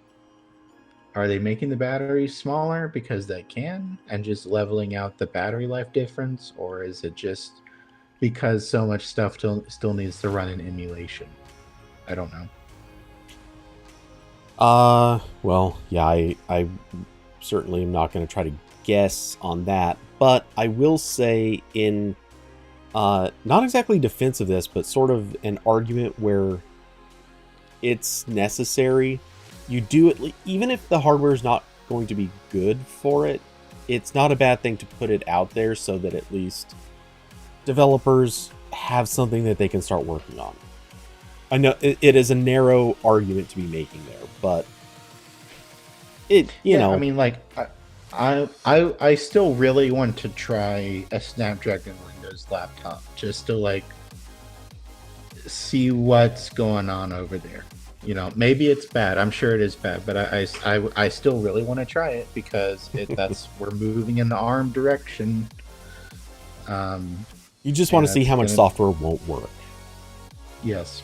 Are they making the batteries smaller because they can and just leveling out the battery life difference, or is it just because so much stuff still needs to run in emulation? I don't know. well, yeah, I certainly am not going to try to guess on that, but I will say in not exactly defense of this, but sort of an argument where it's necessary. You do it, even if the hardware is not going to be good for it, it's not a bad thing to put it out there so that at least developers have something that they can start working on. I know it is a narrow argument to be making there, but you Yeah, I know, mean, like I still really want to try a Snapdragon Windows laptop just to like see what's going on over there. Maybe it's bad. I'm sure it is bad, but I still really want to try it because that's we're moving in the ARM direction. you just want And to see it's how much gonna software won't work. yes.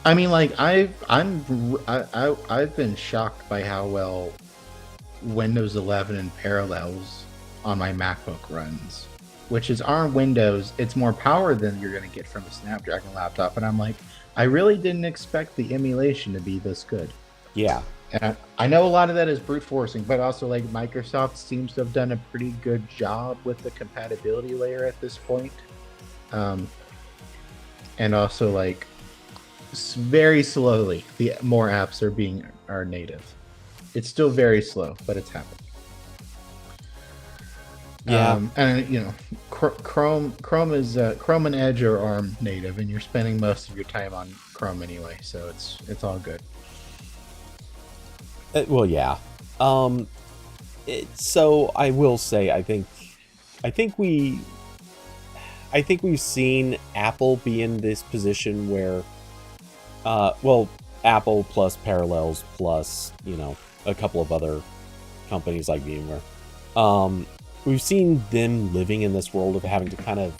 I mean, like I've been shocked by how well Windows 11 and Parallels on my MacBook runs, which is ARM Windows. It's more power than you're going to get from a Snapdragon laptop, and I'm like, I really didn't expect the emulation to be this good. Yeah. And I know a lot of that is brute forcing, but also like Microsoft seems to have done a pretty good job with the compatibility layer at this point. Um, and also like very slowly, the more apps are native. It's still very slow, but it's happening. Yeah. And Chrome and Edge are ARM native, and you're spending most of your time on Chrome anyway, so it's all good. Well, yeah. So I will say, I think we've seen Apple be in this position where, well, Apple plus Parallels plus a couple of other companies like VMware. We've seen them living in this world of having to kind of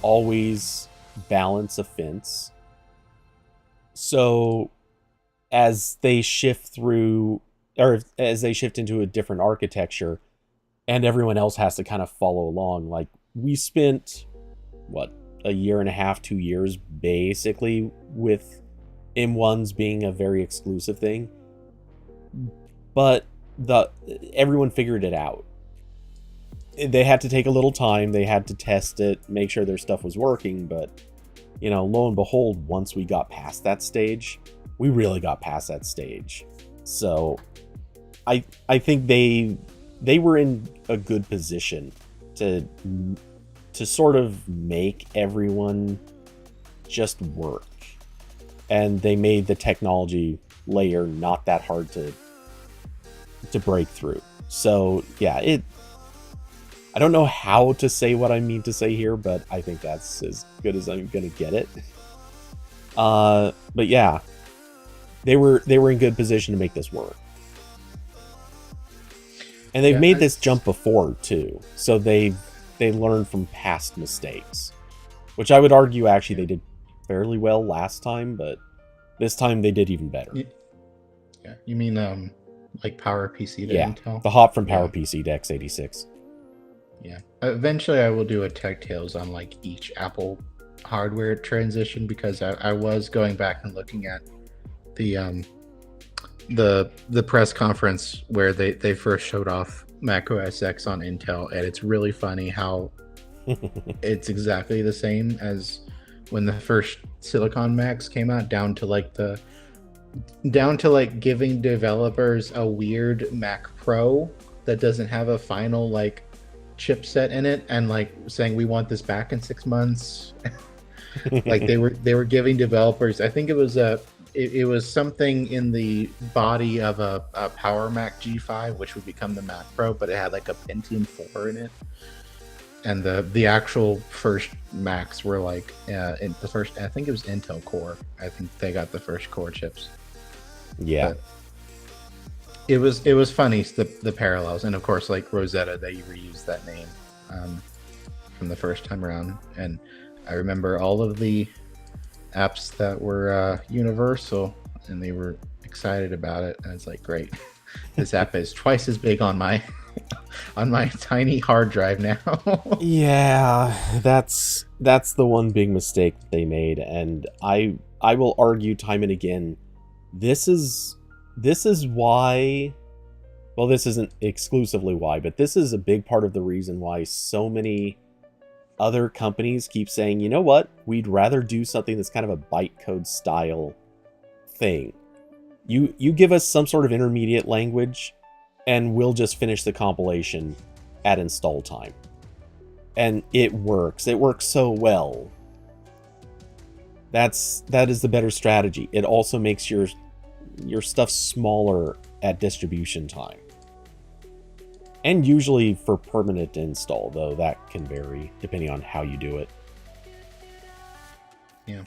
always balance a fence. So as they shift through, or as they shift into a different architecture, and everyone else has to kind of follow along, like we spent, what, a year and a half, 2 years, basically, with M1s being a very exclusive thing. But everyone figured it out. They had to take a little time. They had to test it, make sure their stuff was working. But, lo and behold, once we got past that stage, we really got past that stage. So I think they were in a good position to sort of make everyone just work. And they made the technology layer not that hard to break through. So yeah, I don't know how to say what I mean to say here, but I think that's as good as I'm gonna get it. But yeah, they were in good position to make this work, and they've made this jump before too. So they learned from past mistakes, which I would argue actually they did fairly well last time, but this time they did even better. Yeah, you mean like PowerPC to Intel? The hop from PowerPC to x86. Yeah. Eventually I will do a Tech Tales on like each Apple hardware transition, because I was going back and looking at the press conference where they first showed off Mac OS X on Intel, and it's really funny how it's exactly the same as when the first Silicon Macs came out, down to like giving developers a weird Mac Pro that doesn't have a final like chipset in it, and like saying we want this back in 6 months. Like they were giving developers, I think it was something in the body of a Power Mac G5, which would become the Mac Pro, but it had like a Pentium 4 in it. and the actual first Macs were like in the first. I think it was Intel Core. I think they got the first Core chips. Yeah. But it was funny, the parallels, and of course, like Rosetta, they reused that name from the first time around, and I remember all of the apps that were universal, and they were excited about it, and it's like, great, this app is twice as big on my on my tiny hard drive now. Yeah, that's the one big mistake they made, and I will argue time and again, this is why, well, this isn't exclusively why, but this is a big part of the reason why so many other companies keep saying, you know what, we'd rather do something that's kind of a bytecode style thing. You give us some sort of intermediate language, and we'll just finish the compilation at install time. And it works. It works so well. That is the better strategy. It also makes your stuff smaller at distribution time. And usually for permanent install, though that can vary depending on how you do it. Yeah.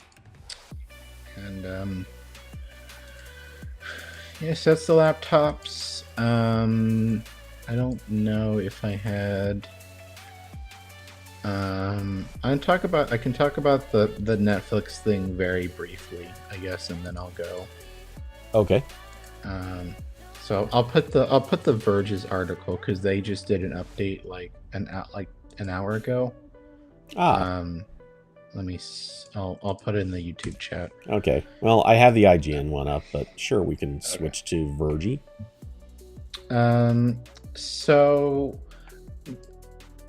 And yes, that's the laptops. I don't know if I had. I can talk about the Netflix thing very briefly, I guess, and then I'll go. Okay. So I'll put the Verge's article, because they just did an update like an hour ago. I'll put it in the YouTube chat. Okay. Well, I have the IGN one up, but sure, we can switch to Verge. So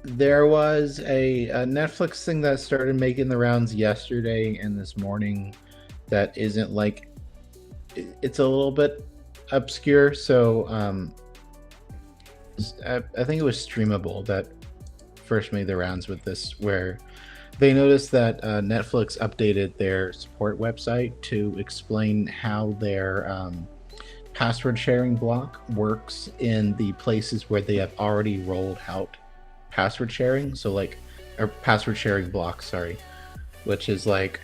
there was a Netflix thing that started making the rounds yesterday and this morning that isn't like, it's a little bit obscure. So I think it was Streamable that first made the rounds with this, where they noticed that Netflix updated their support website to explain how their password sharing block works in the places where they have already rolled out password sharing. So like, or password sharing blocks, sorry, which is like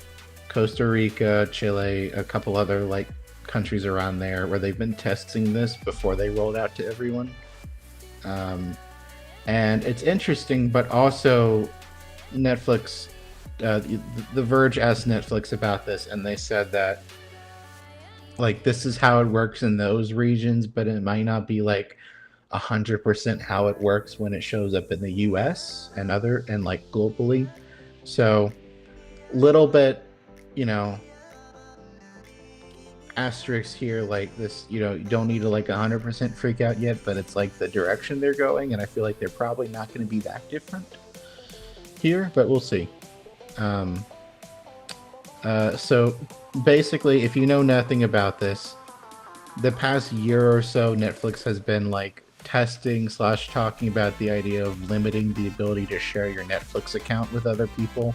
Costa Rica, Chile, a couple other like countries around there where they've been testing this before they rolled out to everyone. And it's interesting, but also Netflix, the Verge asked Netflix about this, and they said that like, this is how it works in those regions, but it might not be like 100% how it works when it shows up in the US and like globally. So little bit, asterisk here, like this, you don't need to like 100% freak out yet, but it's like the direction they're going, and I feel like they're probably not going to be that different here, but we'll see. So basically, if you know nothing about this, the past year or so, Netflix has been like testing / talking about the idea of limiting the ability to share your Netflix account with other people,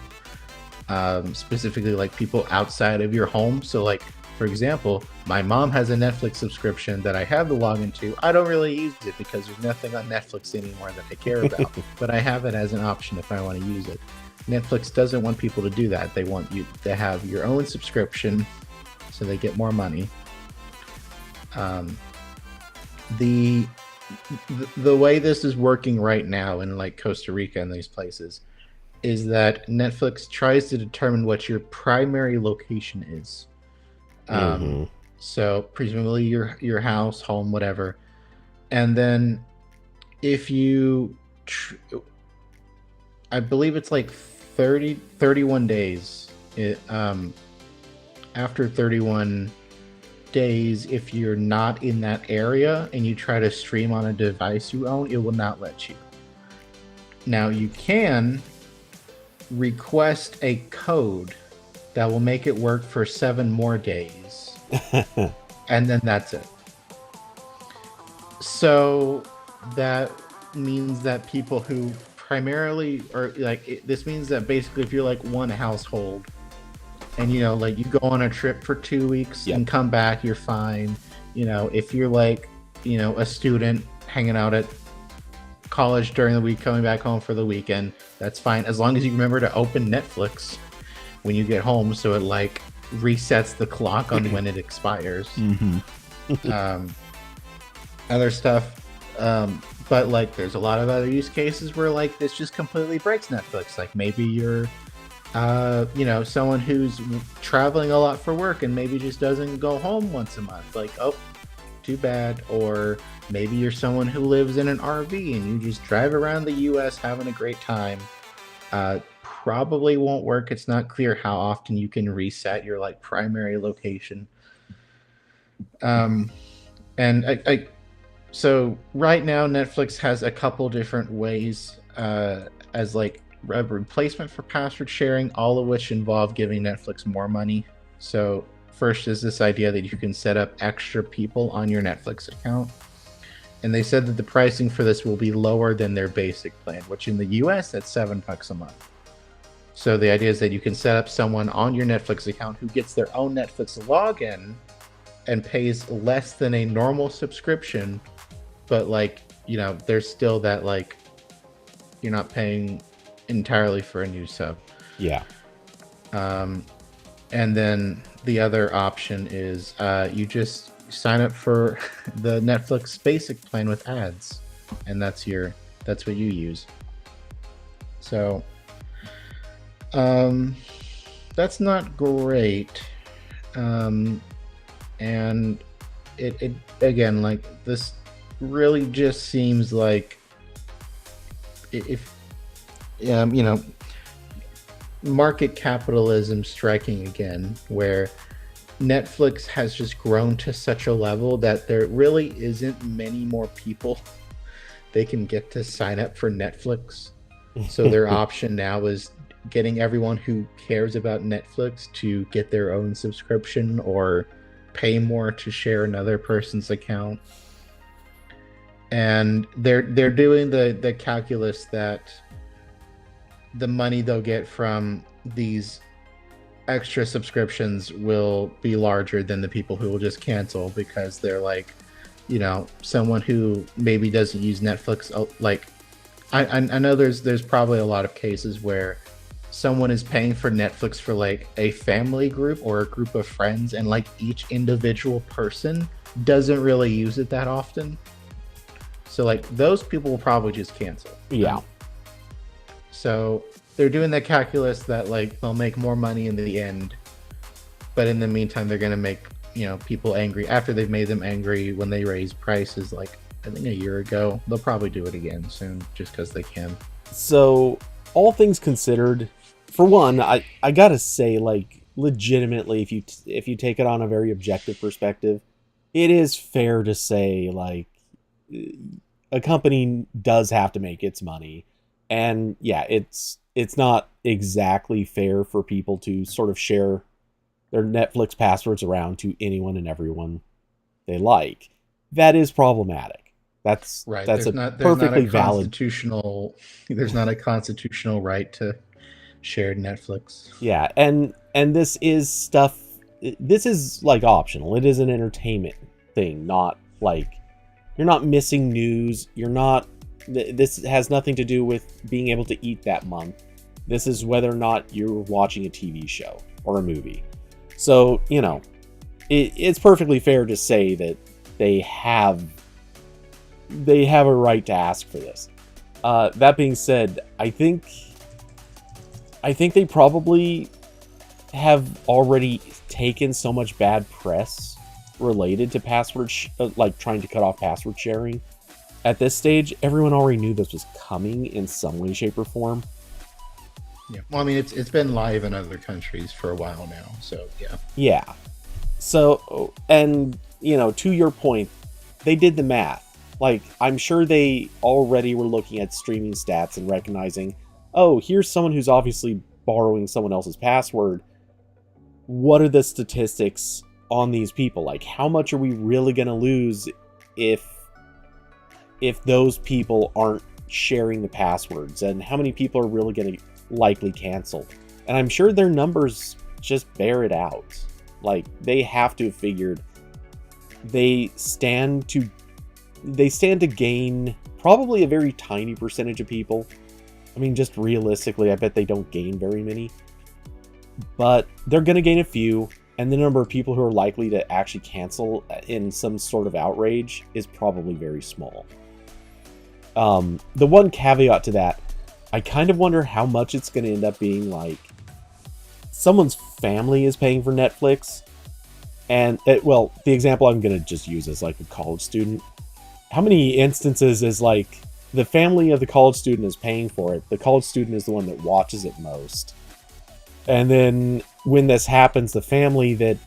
specifically like people outside of your home. So like, for example, my mom has a Netflix subscription that I have the login to. I don't really use it because there's nothing on Netflix anymore that I care about, but I have it as an option if I want to use it. Netflix doesn't want people to do that. They want you to have your own subscription so they get more money. The way this is working right now in like Costa Rica and these places is that Netflix tries to determine what your primary location is. So presumably your house, home, whatever. And then if you, I believe it's like 31 days. After 31 days, if you're not in that area and you try to stream on a device you own, it will not let you. Now you can request a code that will make it work for 7 more days. And then that's it. So that means that people who primarily, or like, this means that basically if you're like one household and like you go on a trip for 2 weeks and come back, you're fine. If you're like a student hanging out at college during the week, coming back home for the weekend, that's fine. As long as you remember to open Netflix when you get home, so it like resets the clock on when it expires. Other stuff, but like there's a lot of other use cases where like this just completely breaks Netflix. Like maybe you're someone who's traveling a lot for work and maybe just doesn't go home once a month. Like, oh, too bad. Or maybe you're someone who lives in an RV and you just drive around the US having a great time. Probably won't work. It's not clear how often you can reset your like primary location. So right now Netflix has a couple different ways as like a replacement for password sharing, all of which involve giving Netflix more money. So first is this idea that you can set up extra people on your Netflix account. And they said that the pricing for this will be lower than their basic plan, which in the US that's $7 a month. So the idea is that you can set up someone on your Netflix account who gets their own Netflix login and pays less than a normal subscription, but like, there's still that like you're not paying entirely for a new sub. Yeah. And then the other option is you just sign up for the Netflix basic plan with ads, and that's what you use. So that's not great. And it again, like this really just seems like if market capitalism striking again, where Netflix has just grown to such a level that there really isn't many more people they can get to sign up for Netflix. So their option now is getting everyone who cares about Netflix to get their own subscription or pay more to share another person's account. And they're doing the calculus that the money they'll get from these extra subscriptions will be larger than the people who will just cancel, because they're like, someone who maybe doesn't use Netflix. Like, I know there's probably a lot of cases where someone is paying for Netflix for like a family group or a group of friends, and like each individual person doesn't really use it that often. So like those people will probably just cancel. Yeah. So they're doing that calculus that like they'll make more money in the end, but in the meantime they're gonna make people angry after they've made them angry when they raise prices. Like I think a year ago, they'll probably do it again soon just because they can. So all things considered, for one, I gotta say, like, legitimately, if you take it on a very objective perspective, it is fair to say like a company does have to make its money. And yeah, it's not exactly fair for people to sort of share their Netflix passwords around to anyone and everyone they like. That is problematic. That's right. That's there's perfectly valid. There's not a constitutional right to share Netflix. Yeah, and this is stuff. This is like optional. It is an entertainment thing, not like you're not missing news. You're not. This has nothing to do with being able to eat that month. This is whether or not you're watching a TV show or a movie. So, it's perfectly fair to say that they have a right to ask for this. That being said, I think they probably have already taken so much bad press related to password, like trying to cut off password sharing. At this stage, everyone already knew this was coming in some way, shape, or form. Yeah. Well, I mean, it's been live in other countries for a while now, so yeah. Yeah. So, and, to your point, they did the math. Like, I'm sure they already were looking at streaming stats and recognizing, oh, here's someone who's obviously borrowing someone else's password. What are the statistics on these people? Like, how much are we really going to lose if those people aren't sharing the passwords, and how many people are really going to likely cancel? And I'm sure their numbers just bear it out. Like, they have to have figured they stand to gain probably a very tiny percentage of people. I mean, just realistically, I bet they don't gain very many. But they're going to gain a few, and the number of people who are likely to actually cancel in some sort of outrage is probably very small. The one caveat to that, I kind of wonder how much it's going to end up being like someone's family is paying for Netflix. And, the example I'm going to just use is like a college student. How many instances is like the family of the college student is paying for it? The college student is the one that watches it most. And then when this happens, the family that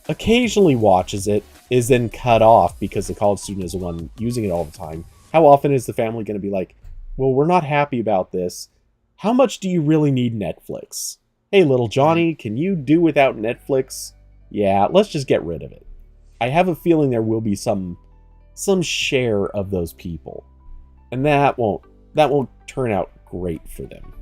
occasionally watches it is then cut off because the college student is the one using it all the time. How often is the family going to be like, well, we're not happy about this. How much do you really need Netflix? Hey, little Johnny, can you do without Netflix? Yeah, let's just get rid of it. I have a feeling there will be some share of those people. And that won't turn out great for them.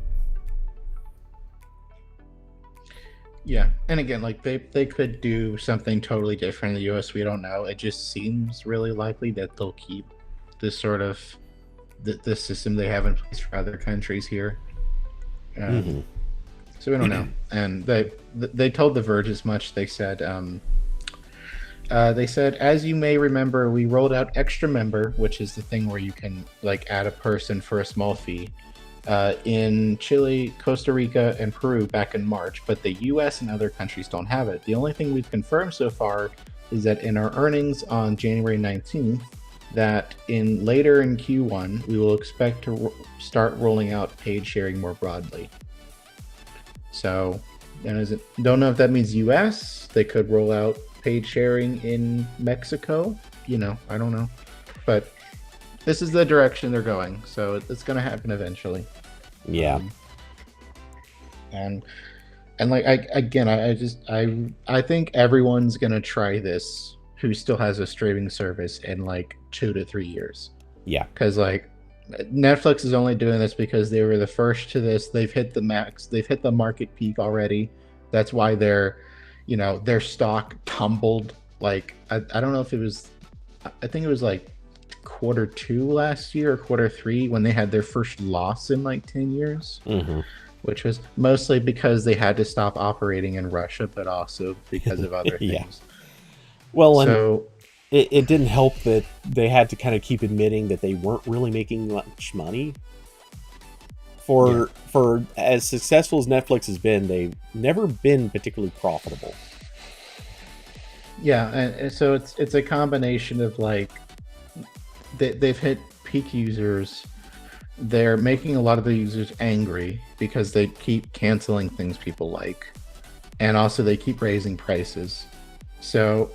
Yeah, and again, like they could do something totally different in the US. We don't know. It just seems really likely that they'll keep this sort of the system they have in place for other countries here. So we don't know. And they told The Verge as much. They said, as you may remember, we rolled out Extra Member, which is the thing where you can like add a person for a small fee, in Chile, Costa Rica, and Peru back in March. But the US and other countries don't have it. The only thing we've confirmed so far is that in our earnings on January 19th, that later in Q1, we will expect to start rolling out paid sharing more broadly. So, don't know if that means US. They could roll out paid sharing in Mexico. I don't know. But this is the direction they're going. So it's going to happen eventually. Yeah. And like I think everyone's going to try this who still has a streaming service in like 2 to 3 years. Yeah. Because like Netflix is only doing this because they were the first to this. They've hit the max. They've hit the market peak already. That's why their stock tumbled. Like I don't know if it was, I think it was like Q2 last year or Q3 when they had their first loss in like 10 years, which was mostly because they had to stop operating in Russia, but also because of other things. Yeah. Well, so it didn't help that they had to kind of keep admitting that they weren't really making much money. For as successful as Netflix has been, they've never been particularly profitable. Yeah, and so it's a combination of like they've hit peak users. They're making a lot of the users angry because they keep canceling things people like, and also they keep raising prices. So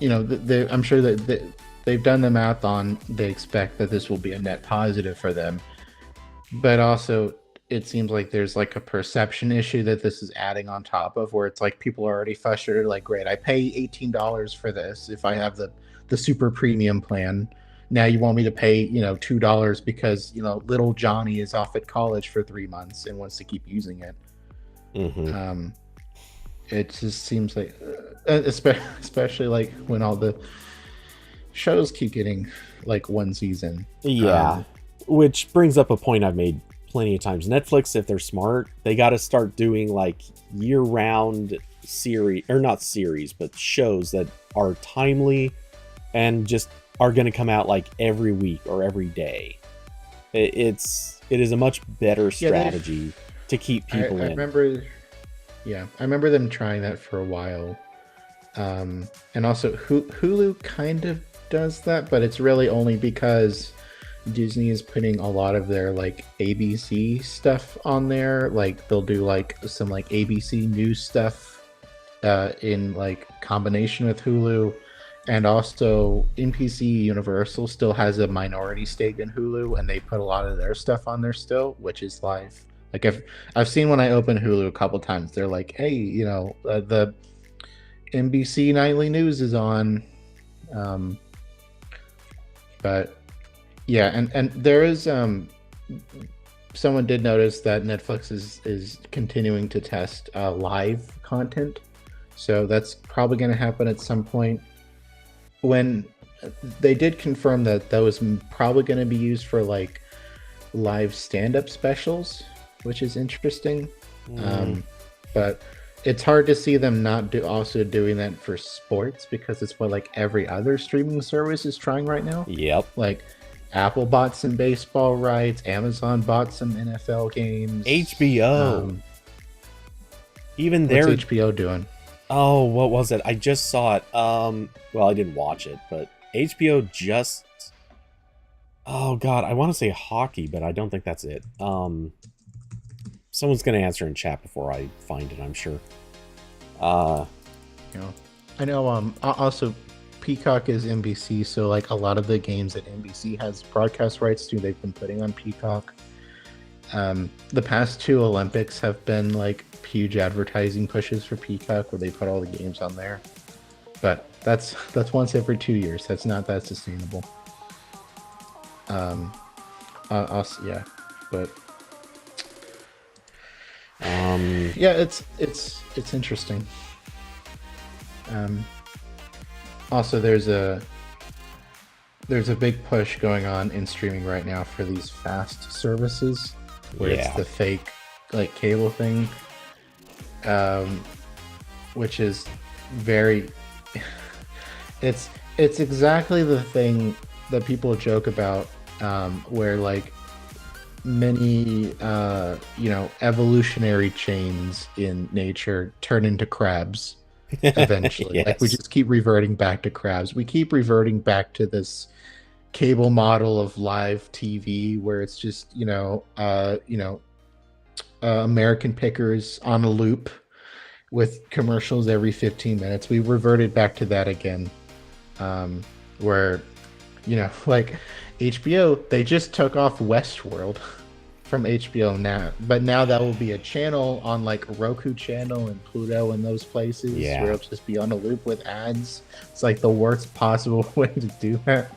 I'm sure that they've done the math on, they expect that this will be a net positive for them. But also, it seems like there's like a perception issue that this is adding on top of, where it's like people are already frustrated, like, great, I pay $18 for this if I have the super premium plan. Now you want me to pay, $2 because, little Johnny is off at college for 3 months and wants to keep using it. It just seems like, especially like when all the shows keep getting like one season. Yeah. Which brings up a point I've made plenty of times. Netflix, if they're smart, they got to start doing like year-round series, or not series, but shows that are timely and just are going to come out like every week or every day. It is a much better strategy to keep people in. I remember them trying that for a while. And also Hulu kind of does that, but it's really only because Disney is putting a lot of their like ABC stuff on there. Like they'll do like some like ABC news stuff in like combination with Hulu. And also NPC Universal still has a minority stake in Hulu, and they put a lot of their stuff on there still, which is live. Like I've seen when I open Hulu a couple times, they're like, hey, the NBC Nightly News is on. But yeah, and there is someone did notice that Netflix is continuing to test live content. So that's probably going to happen at some point. When they did confirm that was probably going to be used for like live stand-up specials, which is interesting. But it's hard to see them not also doing that for sports, because it's what like every other streaming service is trying right now. Yep. Like Apple bought some baseball rights, Amazon bought some NFL games, HBO. Even what's HBO doing? Oh, what was it? I just saw it. Well, I didn't watch it, but HBO just... Oh, God, I want to say hockey, but I don't think that's it. Someone's going to answer in chat before I find it, I'm sure. I know, also, Peacock is NBC, so, like, a lot of the games that NBC has broadcast rights to, they've been putting on Peacock. The past 2 Olympics have been, like, huge advertising pushes for Peacock, where they put all the games on there. But that's once every 2 years. That's not that sustainable. Yeah, but yeah, it's interesting. Also, there's a big push going on in streaming right now for these fast services, where it's the fake like cable thing, which is very it's exactly the thing that people joke about, where like many evolutionary chains in nature turn into crabs eventually. Yes. Like we just keep reverting back to crabs. We keep reverting back to this cable model of live TV where it's just American Pickers on a loop with commercials every 15 minutes. We reverted back to that again, where like HBO, they just took off Westworld from HBO now, but now that will be a channel on like Roku channel and Pluto and those places, where it'll just be on a loop with ads. It's like the worst possible way to do that.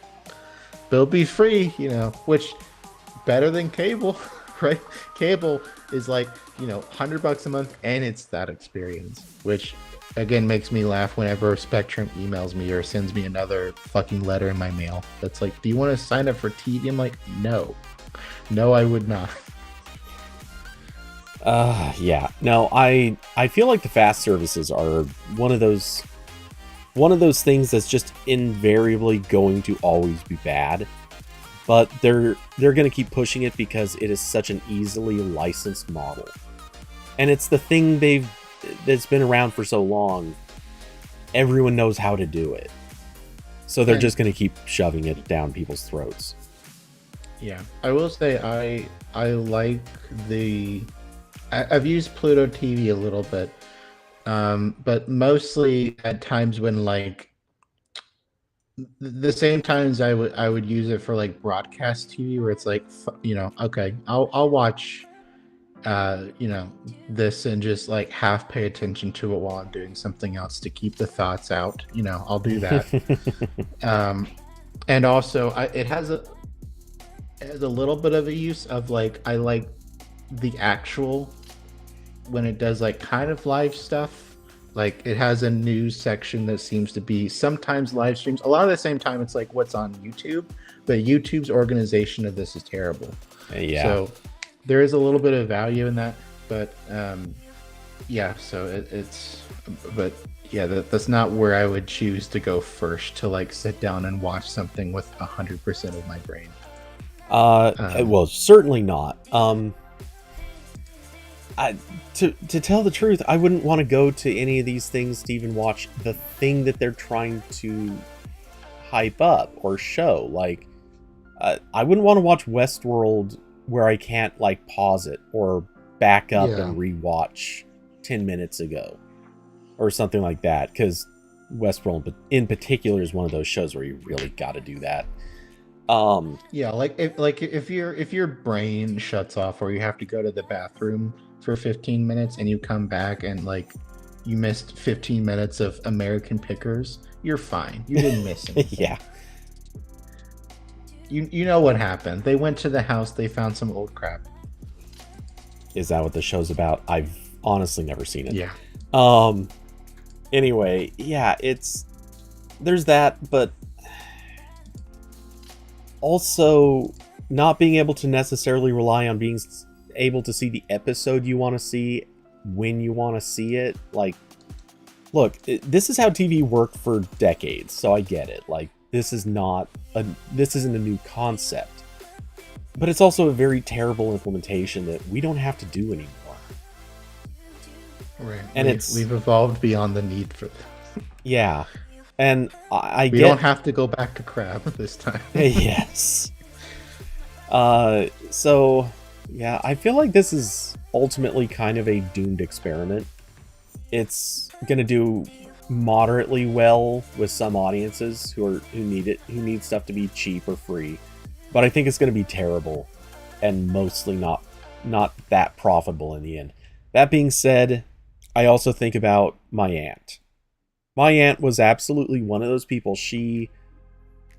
But it'll be free, which better than cable, right? Cable is like $100 a month, and it's that experience, which again makes me laugh whenever Spectrum emails me or sends me another fucking letter in my mail that's like, do you want to sign up for TV? I'm like, no, I would not. Yeah, no, I feel like the fast services are one of those things that's just invariably going to always be bad, but they're going to keep pushing it because it is such an easily licensed model, and it's the thing that's been around for so long. Everyone knows how to do it, so they're just going to keep shoving it down people's throats. Yeah, I will say I like I've used Pluto TV a little bit, but mostly at times when like the same times I would use it for like broadcast TV, where it's like okay, I'll watch this and just like half pay attention to it while I'm doing something else to keep the thoughts out. I'll do that. And also it has a little bit of a use of like, I like the actual, when it does like kind of live stuff, like it has a news section that seems to be sometimes live streams. A lot of the same time it's like what's on YouTube, but YouTube's organization of this is terrible. Yeah. So there is a little bit of value in that, but that's not where I would choose to go first to like sit down and watch something with 100% of my brain. Well, certainly not. To tell the truth, I wouldn't want to go to any of these things to even watch the thing that they're trying to hype up or show. Like, I wouldn't want to watch Westworld where I can't like pause it or back up and rewatch 10 minutes ago or something like that, because Westworld in particular is one of those shows where you really got to do that. If your brain shuts off or you have to go to the bathroom for 15 minutes and you come back and like you missed 15 minutes of American Pickers, you're fine. You didn't miss anything. Yeah. You know what happened. They went to the house, they found some old crap. Is that what the show's about? I've honestly never seen it. Yeah. Anyway, yeah, there's that, but also not being able to necessarily rely on being able to see the episode you want to see when you want to see it. Like, look, this is how TV worked for decades, so I get it. Like, this isn't a new concept, but it's also a very terrible implementation that we don't have to do anymore. Right, and we've evolved beyond the need for this. Yeah, and we don't have to go back to crab this time. Yes. So yeah, I feel like this is ultimately kind of a doomed experiment. It's gonna do moderately well with some audiences who need stuff to be cheap or free, but I think it's gonna be terrible and mostly not that profitable in the end. That being said, I also think about my aunt. My aunt was absolutely one of those people.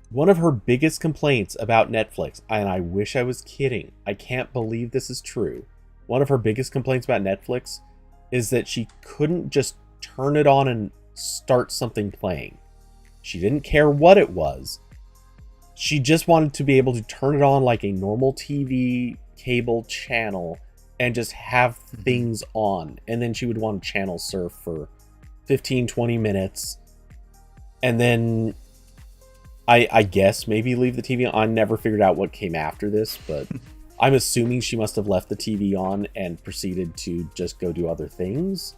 One of her biggest complaints about Netflix, and I wish I was kidding, I can't believe this is true. One of her biggest complaints about Netflix is that she couldn't just turn it on and start something playing. She didn't care what it was. She just wanted to be able to turn it on like a normal TV cable channel and just have things on. And then she would want to channel surf for 15-20 minutes. And then I guess maybe leave the TV on. I never figured out what came after this, but I'm assuming she must have left the TV on and proceeded to just go do other things.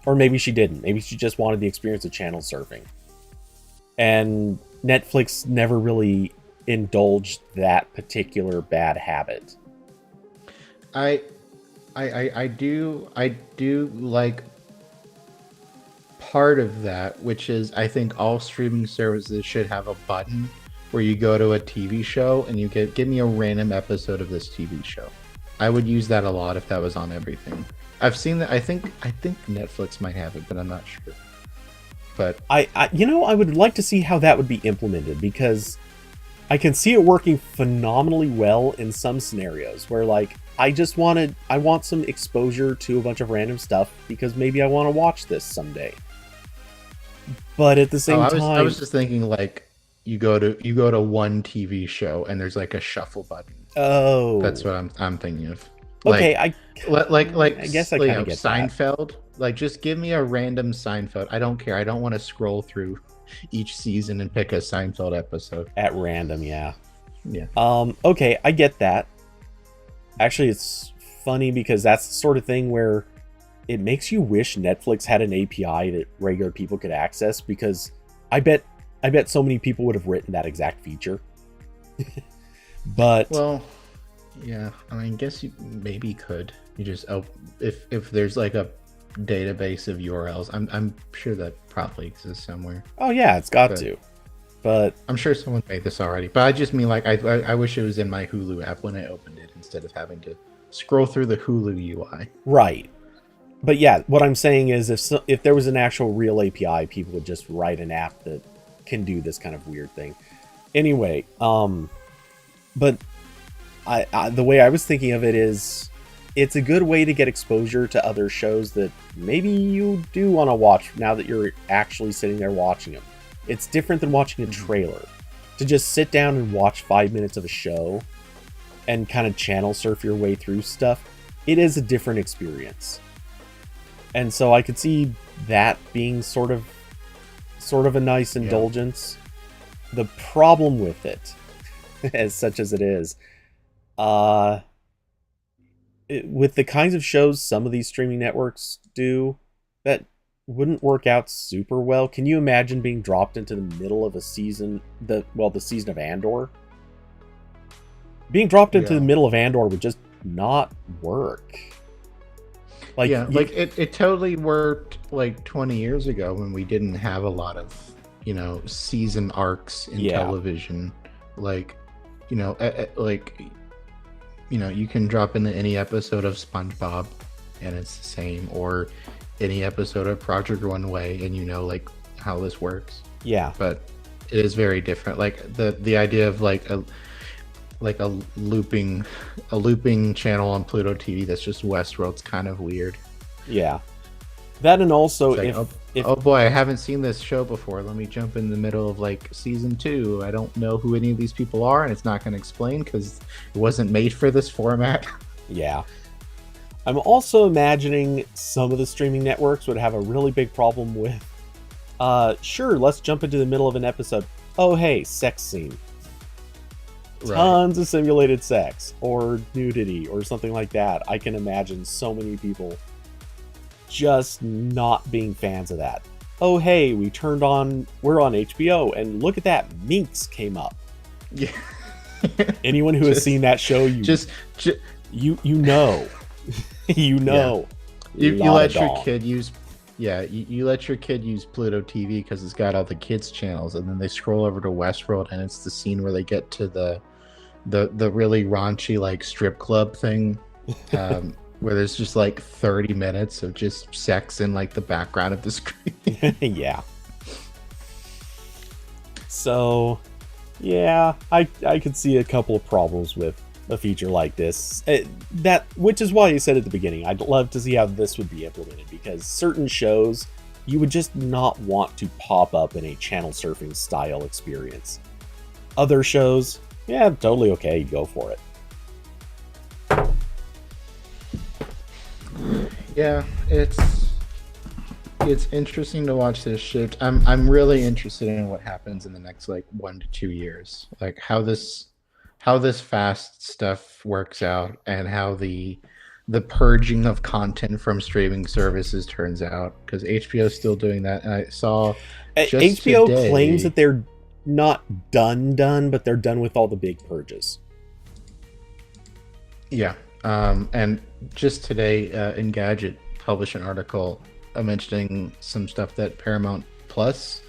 Or maybe she didn't. Maybe she just wanted the experience of channel surfing. And Netflix never really indulged that particular bad habit. I do like part of that, which is I think all streaming services should have a button where you go to a TV show and you give me a random episode of this TV show. I would use that a lot if that was on everything. I've seen that. I think Netflix might have it, but I'm not sure. But I would like to see how that would be implemented, because I can see it working phenomenally well in some scenarios where, like, I want some exposure to a bunch of random stuff because maybe I want to watch this someday. But at the same time, I was just thinking, like, you go to one TV show and there's like a shuffle button. Oh, that's what I'm thinking of. Okay, I guess I kind of get Seinfeld. That. Like, just give me a random Seinfeld. I don't care. I don't want to scroll through each season and pick a Seinfeld episode at random. Yeah. Okay, I get that. Actually, it's funny because that's the sort of thing where it makes you wish Netflix had an API that regular people could access, because I bet so many people would have written that exact feature. But well, yeah, I mean, I guess you maybe could. You just if there's like a database of URLs, I'm sure that probably exists somewhere. Oh yeah, it's got to. But I'm sure someone made this already. But I just mean, like, I wish it was in my Hulu app when I opened it instead of having to scroll through the Hulu UI. Right. But yeah, what I'm saying is if there was an actual real API, people would just write an app that can do this kind of weird thing. Anyway, but the way I was thinking of it is, it's a good way to get exposure to other shows that maybe you do want to watch now that you're actually sitting there watching them. It's different than watching a trailer. To just sit down and watch 5 minutes of a show and kind of channel surf your way through stuff, it is a different experience. And so I could see that being sort of a nice indulgence. The problem with it, as such as it is, with the kinds of shows some of these streaming networks do, that wouldn't work out super well. Can you imagine being dropped into the middle of a season, the season of Andor? Being dropped into the middle of Andor would just not work. Like, it totally worked like 20 years ago when we didn't have a lot of, season arcs in television. Like, you can drop into any episode of SpongeBob and it's the same, or any episode of Project Runway, and like how this works. Yeah. But it is very different. Like the idea of like a looping channel on Pluto TV that's just Westworld's kind of weird. Yeah. That, and also if oh boy, I haven't seen this show before. Let me jump in the middle of like season 2. I don't know who any of these people are, and it's not going to explain because it wasn't made for this format. yeah. I'm also imagining some of the streaming networks would have a really big problem with, sure, let's jump into the middle of an episode. Oh, hey, sex scene. Right. Tons of simulated sex or nudity or something like that. I can imagine so many people just not being fans of that. Oh, hey, we're on HBO, and look at that, Minx came up. Yeah. Anyone who has seen that show, you know. You know. You let your kid use you let your kid use Pluto TV because it's got all the kids channels, and then they scroll over to Westworld, and it's the scene where they get to the really raunchy like strip club thing, where there's just like 30 minutes of just sex in like the background of the screen. Yeah. So yeah, I could see a couple of problems with a feature like this. Which is why I said at the beginning, I'd love to see how this would be implemented, because certain shows you would just not want to pop up in a channel surfing style experience. Other shows, yeah, totally okay, go for it. Yeah, it's interesting to watch this shift. I'm really interested in what happens in the next like 1 to 2 years, like how this fast stuff works out, and how the purging of content from streaming services turns out, because HBO is still doing that. And I saw HBO claims that they're not done, but they're done with all the big purges. Yeah. And just today, Engadget published an article mentioning some stuff that Paramount Plus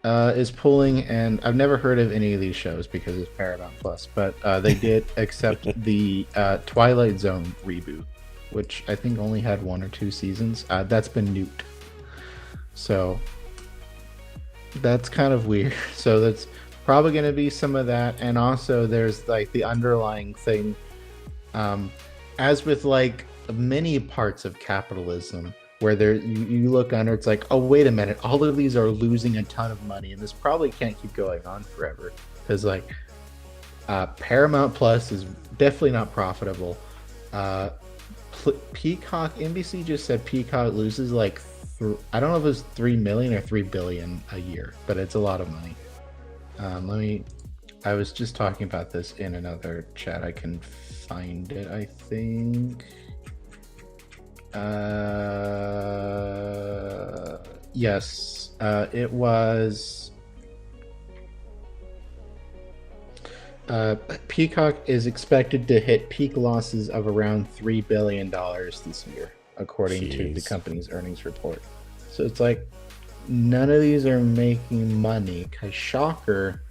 is pulling, and I've never heard of any of these shows because it's Paramount Plus, but they did accept the Twilight Zone reboot, which I think only had 1 or 2 seasons. That's been nuked. So that's kind of weird. So that's probably going to be some of that. And also there's like the underlying thing, as with like many parts of capitalism, where you look under, it's like, oh, wait a minute, all of these are losing a ton of money, and this probably can't keep going on forever, because like Paramount Plus is definitely not profitable. Peacock, NBC just said Peacock loses like I don't know if it's 3 million or 3 billion a year, but it's a lot of money. I was just talking about this in another chat. I can find it, I think. Yes, it was. Peacock is expected to hit peak losses of around $3 billion this year, according to the company's earnings report. So it's like none of these are making money, because shocker,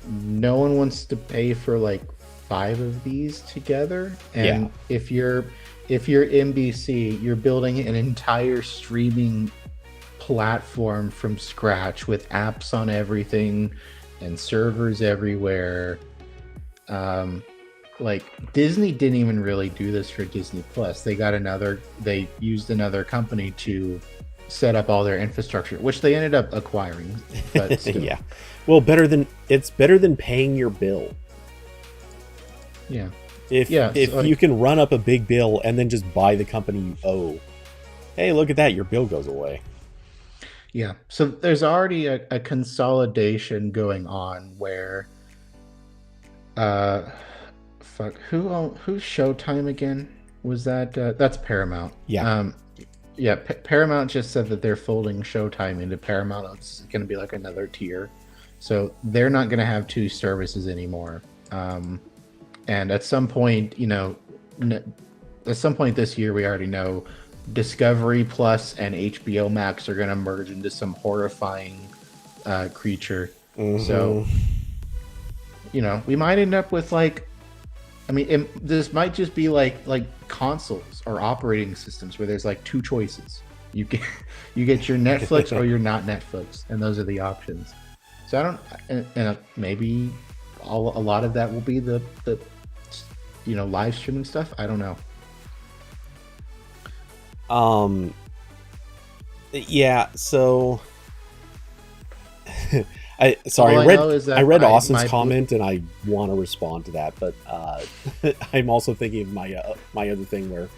no one wants to pay for like 5 of these together. And if you're NBC, you're building an entire streaming platform from scratch with apps on everything and servers everywhere. Like Disney didn't even really do this for Disney Plus. They used another company to set up all their infrastructure, which they ended up acquiring. But still. Yeah, well, it's better than paying your bill. Yeah. If you can run up a big bill and then just buy the company you owe, hey, look at that, your bill goes away. Yeah, so there's already a consolidation going on where, who's Showtime again? Was that that's Paramount? Yeah. Paramount just said that they're folding Showtime into Paramount. It's going to be like another tier, so they're not going to have 2 services anymore. And at some point, this year, we already know Discovery Plus and HBO Max are going to merge into some horrifying creature. Mm-hmm. So, we might end up with like, this might just be like consoles or operating systems where there's like 2 choices. You get your Netflix or you're not Netflix, and those are the options. So I don't, and maybe a lot of that will be the live streaming stuff. I don't know. Yeah, so All I know is I that read I Austin's my comment and I want to respond to that, but I'm also thinking of my other thing where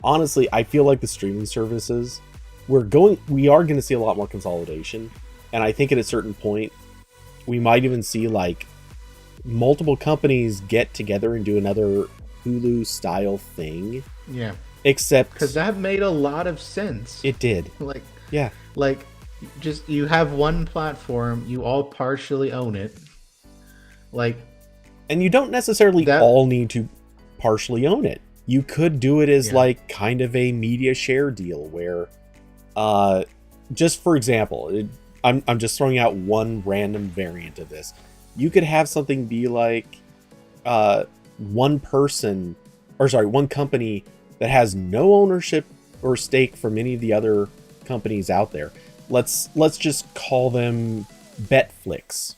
honestly I feel like the streaming services we are going to see a lot more consolidation, and I think at a certain point we might even see like multiple companies get together and do another Hulu style thing. yeah, because Except that made a lot of sense. it did. Like Yeah. like just you have one platform, you all partially own it. Like And you don't necessarily that. all need to partially own it. You could do it as Yeah. like kind of a media share deal where uh just for example, I'm just throwing out one random variant of this. You could have something be like uh one person or sorry, one company that has no ownership or stake from any of the other companies out there. Let's just call them Betflix.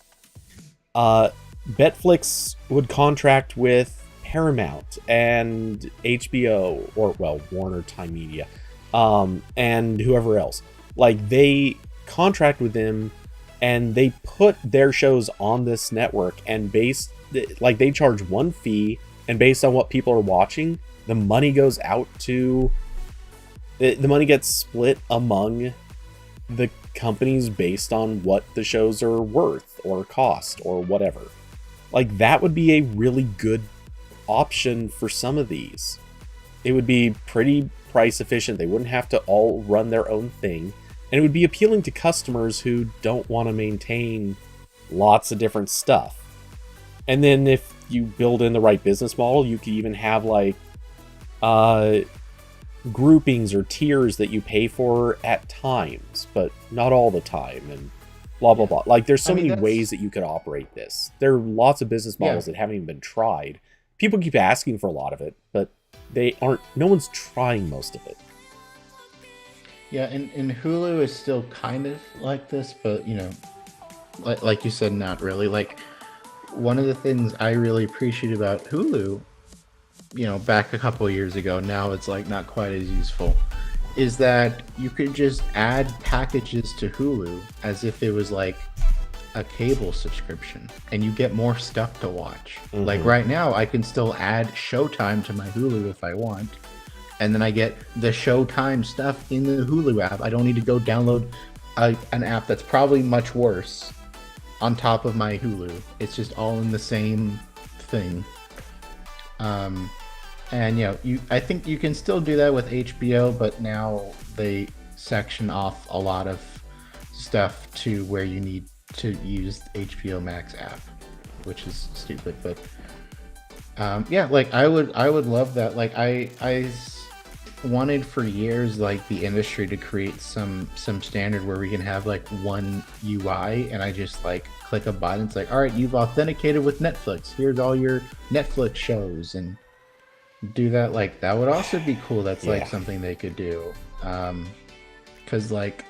uh, Betflix would contract with Paramount and HBO, or well, Warner Time Media, and whoever else. Like they contract with them, and they put their shows on this network, and like they charge one fee, and based on what people are watching, the money goes out to the money gets split among the companies based on what the shows are worth or cost or whatever. Like that would be a really good option for some of these. It would be pretty price efficient. They wouldn't have to all run their own thing. And it would be appealing to customers who don't want to maintain lots of different stuff. And then if you build in the right business model, you could even have like uh groupings or tiers that you pay for at times, but not all the time, and blah blah blah. Like there's so I mean, many that's ways that you could operate this. There are lots of business yeah. models that haven't even been tried. People keep asking for a lot of it, but they aren't. No one's trying most of it. Yeah, and Hulu is still kind of like this, but you know, like you said, not really. Like one of the things I really appreciate about Hulu, you know, back a couple of years ago, now it's like not quite as useful, is that you could just add packages to Hulu as if it was like a cable subscription, and you get more stuff to watch. Like right now, I can still add Showtime to my Hulu if I want, and then I get the Showtime stuff in the Hulu app. I don't need to go download an app that's probably much worse on top of my Hulu. It's just all in the same thing. And you know, I think you can still do that with HBO, but now they section off a lot of stuff to where you need to use HBO Max app, which is stupid. But yeah, like I would love that. Like I wanted for years like the industry to create some standard where we can have like one UI, and I just like click a button. It's like, all right, you've authenticated with Netflix. Here's all your Netflix shows, and do that. Like that would also be cool. That's like something they could do. Because like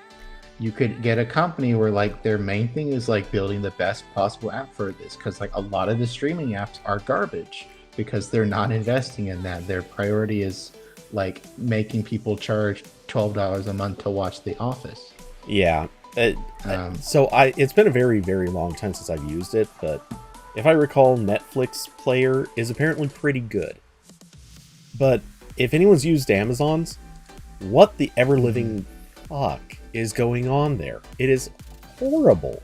you could get a company where like their main thing is like building the best possible app for this, because like a lot of the streaming apps are garbage because they're not investing in that. Their priority is like making people charge $12 a month to watch The Office. Yeah. So it's been a very, very long time since I've used it, but if I recall, Netflix Player is apparently pretty good. But if anyone's used Amazon's, what the ever-living fuck is going on there? It is horrible.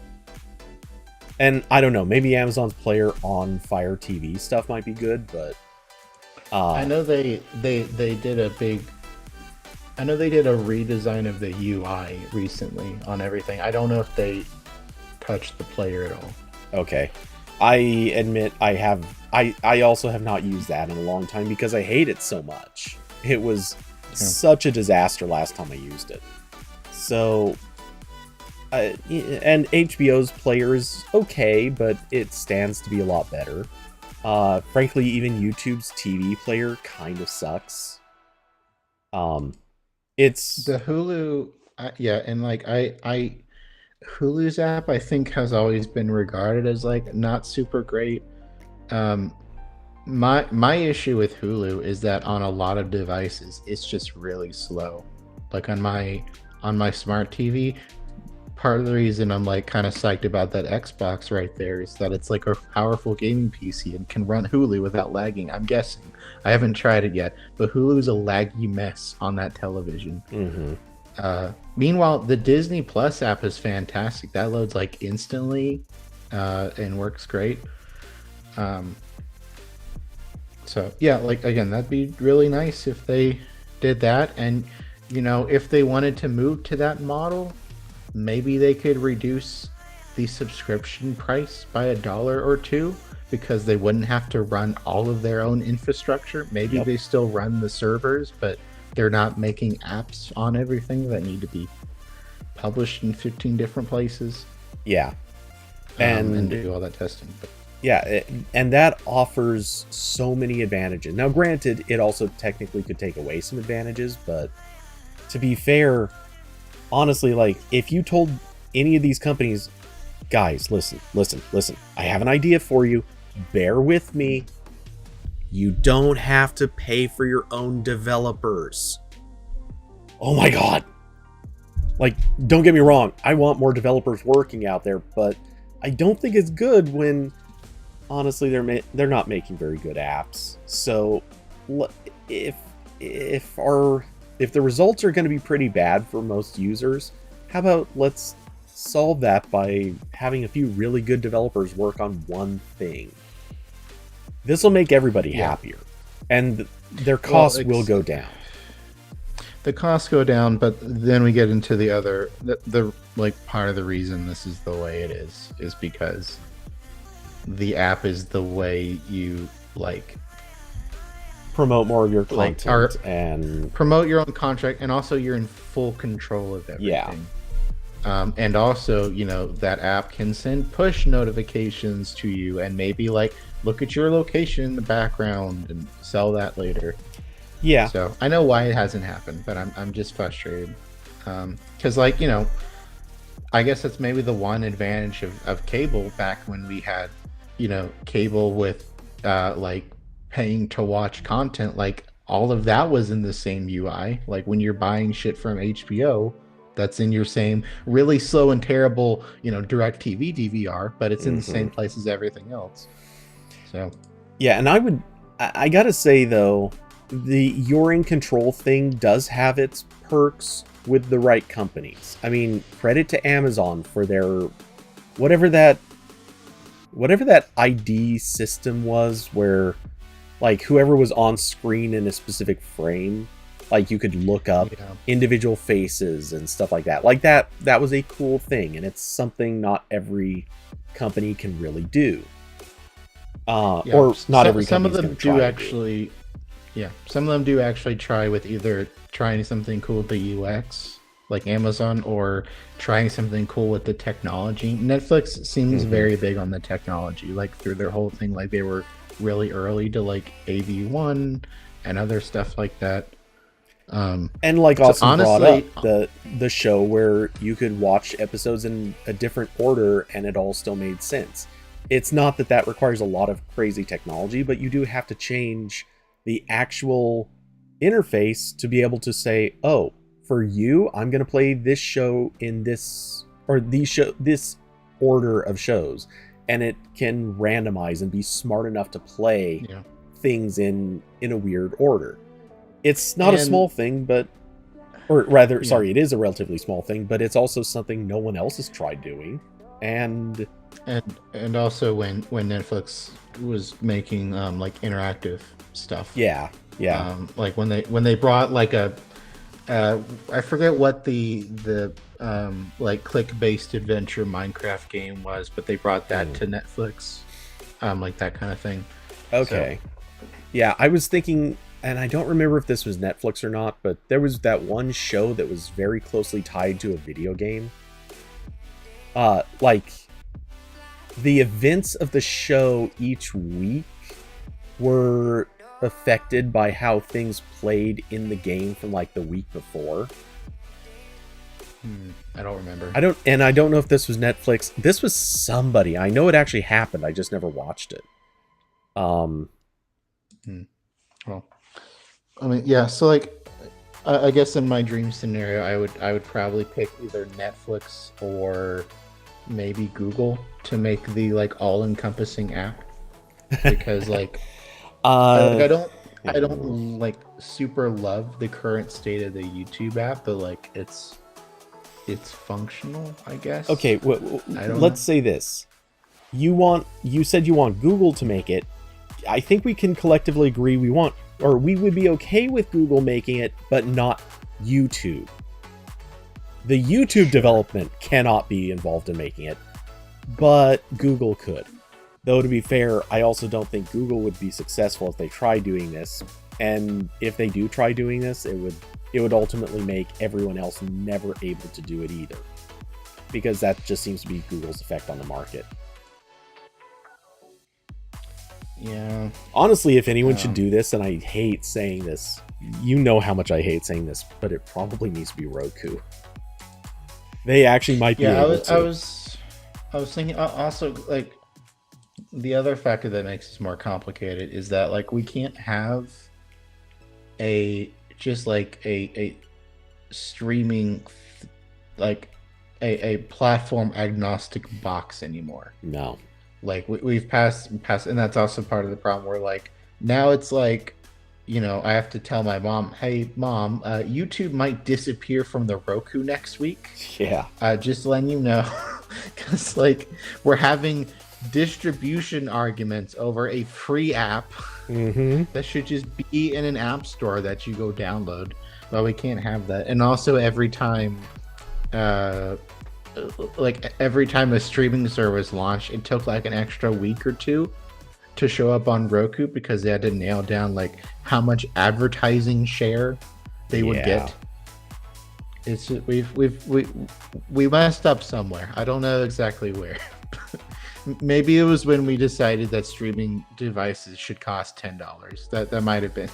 And I don't know, maybe Amazon's Player on Fire TV stuff might be good, but I know they did a big. I know they did a redesign of the UI recently on everything. I don't know if they touched the player at all. Okay. I admit I also have not used that in a long time because I hate it so much. It was such a disaster last time I used it. So, and HBO's Player is okay, but it stands to be a lot better. Frankly, even YouTube's TV Player kind of sucks. It's the Hulu, yeah, and like I Hulu's app I think has always been regarded as like not super great. My issue with Hulu is that on a lot of devices it's just really slow. Like on my on my smart TV. Part of the reason I'm like kind of psyched about that Xbox right there is that it's like a powerful gaming PC and can run Hulu without lagging. I'm guessing. I haven't tried it yet, but Hulu's a laggy mess on that television. Meanwhile, the Disney Plus app is fantastic. That loads like instantly and works great. So yeah, like again, that'd be really nice if they did that. And if they wanted to move to that model, maybe they could reduce the subscription price by $1 or $2 because they wouldn't have to run all of their own infrastructure. Maybe they still run the servers, but they're not making apps on everything that need to be published in 15 different places. Yeah. And do all that testing. Yeah, and that offers so many advantages. Now, granted, it also technically could take away some advantages, but to be fair, honestly, like, if you told any of these companies, guys, listen, I have an idea for you, bear with me, you don't have to pay for your own developers. Oh my god. Like, don't get me wrong, I want more developers working out there, but I don't think it's good when, honestly, they're not making very good apps. So, if the results are going to be pretty bad for most users, how about let's solve that by having a few really good developers work on one thing. This will make everybody happier, and their costs will go down. The costs go down, but then we get into the other, the like part of the reason this is the way it is because the app is the way you like promote more of your content and promote your own contract, and also you're in full control of everything. Yeah. And also, that app can send push notifications to you and maybe like look at your location in the background and sell that later. Yeah. So I know why it hasn't happened, but I'm just frustrated. Because I guess that's maybe the one advantage of cable back when we had, cable with like paying to watch content. Like all of that was in the same UI. Like when you're buying shit from HBO, that's in your same really slow and terrible, DirecTV DVR, but it's in the same place as everything else. So yeah, and I gotta say though, the you're in control thing does have its perks with the right companies. I mean, credit to Amazon for their whatever that ID system was, where like whoever was on screen in a specific frame, like you could look up individual faces and stuff like that. Like that was a cool thing, and it's something not every company can really do. Or not every company. Some of them do actually. Yeah, some of them do actually try with either trying something cool with the UX, like Amazon, or trying something cool with the technology. Netflix seems very big on the technology, like through their whole thing. Like they were really early to like AV1 and other stuff like that. And like also honestly, brought up the show where you could watch episodes in a different order and it all still made sense. It's not that requires a lot of crazy technology, but you do have to change the actual interface to be able to say, oh, for you, I'm going to play this show in this, or this order of shows. And it can randomize and be smart enough to play things in a weird order. It's not a small thing, but, or rather, sorry, it is a relatively small thing, but it's also something no one else has tried doing. And also when Netflix was making like interactive stuff, like when they brought like a I forget what the like click-based adventure Minecraft game was, but they brought that to Netflix, like that kind of thing. Okay. So. Yeah, I was thinking, and I don't remember if this was Netflix or not, but there was that one show that was very closely tied to a video game. Like the events of the show each week were affected by how things played in the game from like the week before. I don't remember. I don't know if this was Netflix. This was somebody. I know it actually happened. I just never watched it. Well, I mean, yeah. So like, I guess in my dream scenario, I would probably pick either Netflix or maybe Google to make the like all-encompassing app because like I like uh, I don't like super love the current state of the YouTube app, but like it's functional, I guess. okay, I don't know. let's say this. You said you want Google to make it. I think we can collectively agree we would be okay with Google making it, but not YouTube. The YouTube Sure. development cannot be involved in making it, but Google could. Though to be fair, I also don't think Google would be successful if they try doing this. And if they do try doing this, it would ultimately make everyone else never able to do it either. Because that just seems to be Google's effect on the market. Yeah. Honestly, if anyone should Um, do this, and I hate saying this, you know how much I hate saying this, but it probably needs to be Roku. They actually might be yeah, able to. I was thinking also like the other factor that makes this more complicated is that like we can't have a just like a streaming like a platform agnostic box anymore. No. Like we've passed, and that's also part of the problem where like now it's like, I have to tell my mom, hey mom, YouTube might disappear from the Roku next week. Yeah. Just letting you know, because like we're having distribution arguments over a free app Mm-hmm. that should just be in an app store that you go download. But we can't have that. And also uh, every time a streaming service launched, it took like an extra week or two to show up on Roku because they had to nail down like how much advertising share they would Yeah. get. It's just, we messed up somewhere. I don't know exactly where. Maybe it was when we decided that streaming devices should cost $10. That might have been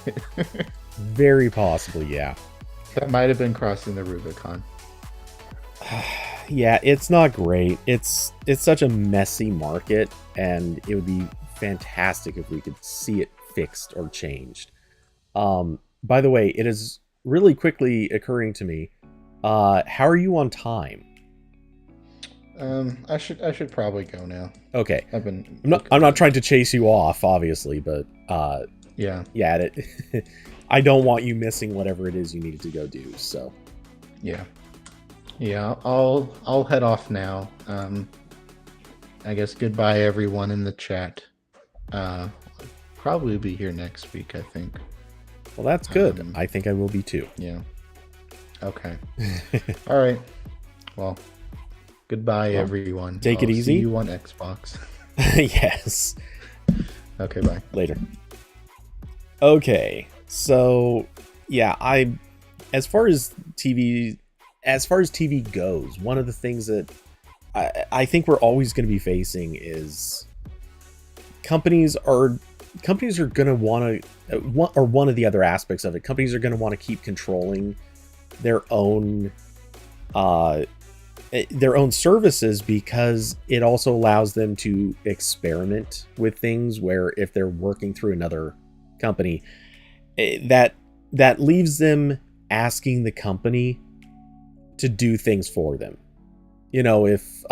Very possibly, yeah. that might have been crossing the Rubicon. Yeah, it's not great. It's such a messy market, and it would be fantastic if we could see it fixed or changed. By the way, it is really quickly occurring to me. How are you on time? I should probably go now. Okay. I've been I'm not looking I'm at not it. trying to chase you off, obviously, but Yeah, yeah, I don't want you missing whatever it is you needed to go do. So yeah, yeah. I'll head off now. I guess goodbye everyone in the chat. Uh, Probably be here next week, I think. well, that's good. Um, I think I will be too. yeah. Okay. All right. Well, goodbye Well, everyone. take it I'll see easy. you on Xbox. Yes. Okay, bye. Later. Okay. So, yeah, as far as TV goes, one of the things that I think we're always going to be facing is companies are going to want to or one of the other aspects of it, companies are going to want to keep controlling their own uh their own services, because it also allows them to experiment with things where if they're working through another company, that leaves them asking the company to do things for them. If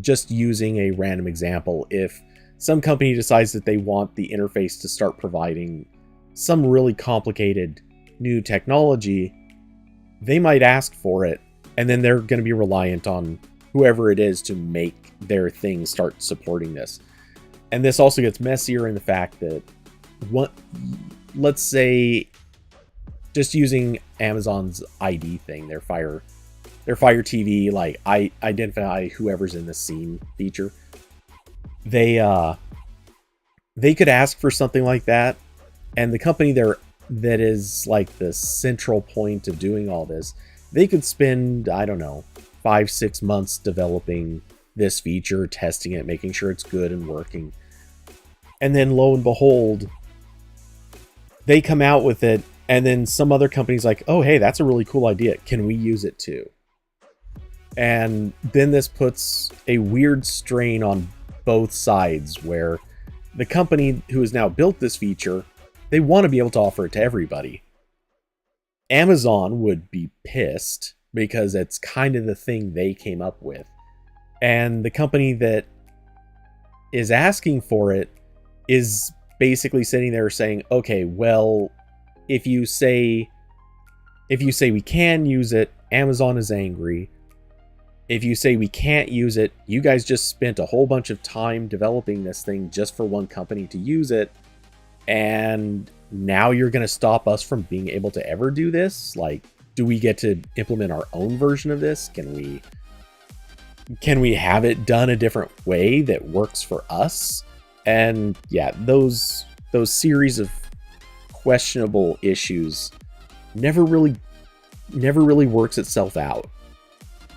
just using a random example, if some company decides that they want the interface to start providing some really complicated new technology, they might ask for it, and then they're going to be reliant on whoever it is to make their thing start supporting this. And this also gets messier in the fact that let's say, just using Amazon's ID thing, their Fire TV, like I identify whoever's in the scene feature. They could ask for something like that, and the company there that is like the central point of doing all this, they could spend, I don't know, 5-6 months developing this feature, testing it, making sure it's good and working. And then lo and behold, they come out with it, and then some other company's like, oh, hey, that's a really cool idea. Can we use it too? And then this puts a weird strain on both sides, where the company who has now built this feature, they want to be able to offer it to everybody. Amazon would be pissed because it's kind of the thing they came up with. And the company that is asking for it is basically sitting there saying, okay, well, if you say we can use it, Amazon is angry. If you say we can't use it, you guys just spent a whole bunch of time developing this thing just for one company to use it, and now you're going to stop us from being able to ever do this? Like, do we get to implement our own version of this? Can we have it done a different way that works for us? And yeah, those series of questionable issues never really works itself out.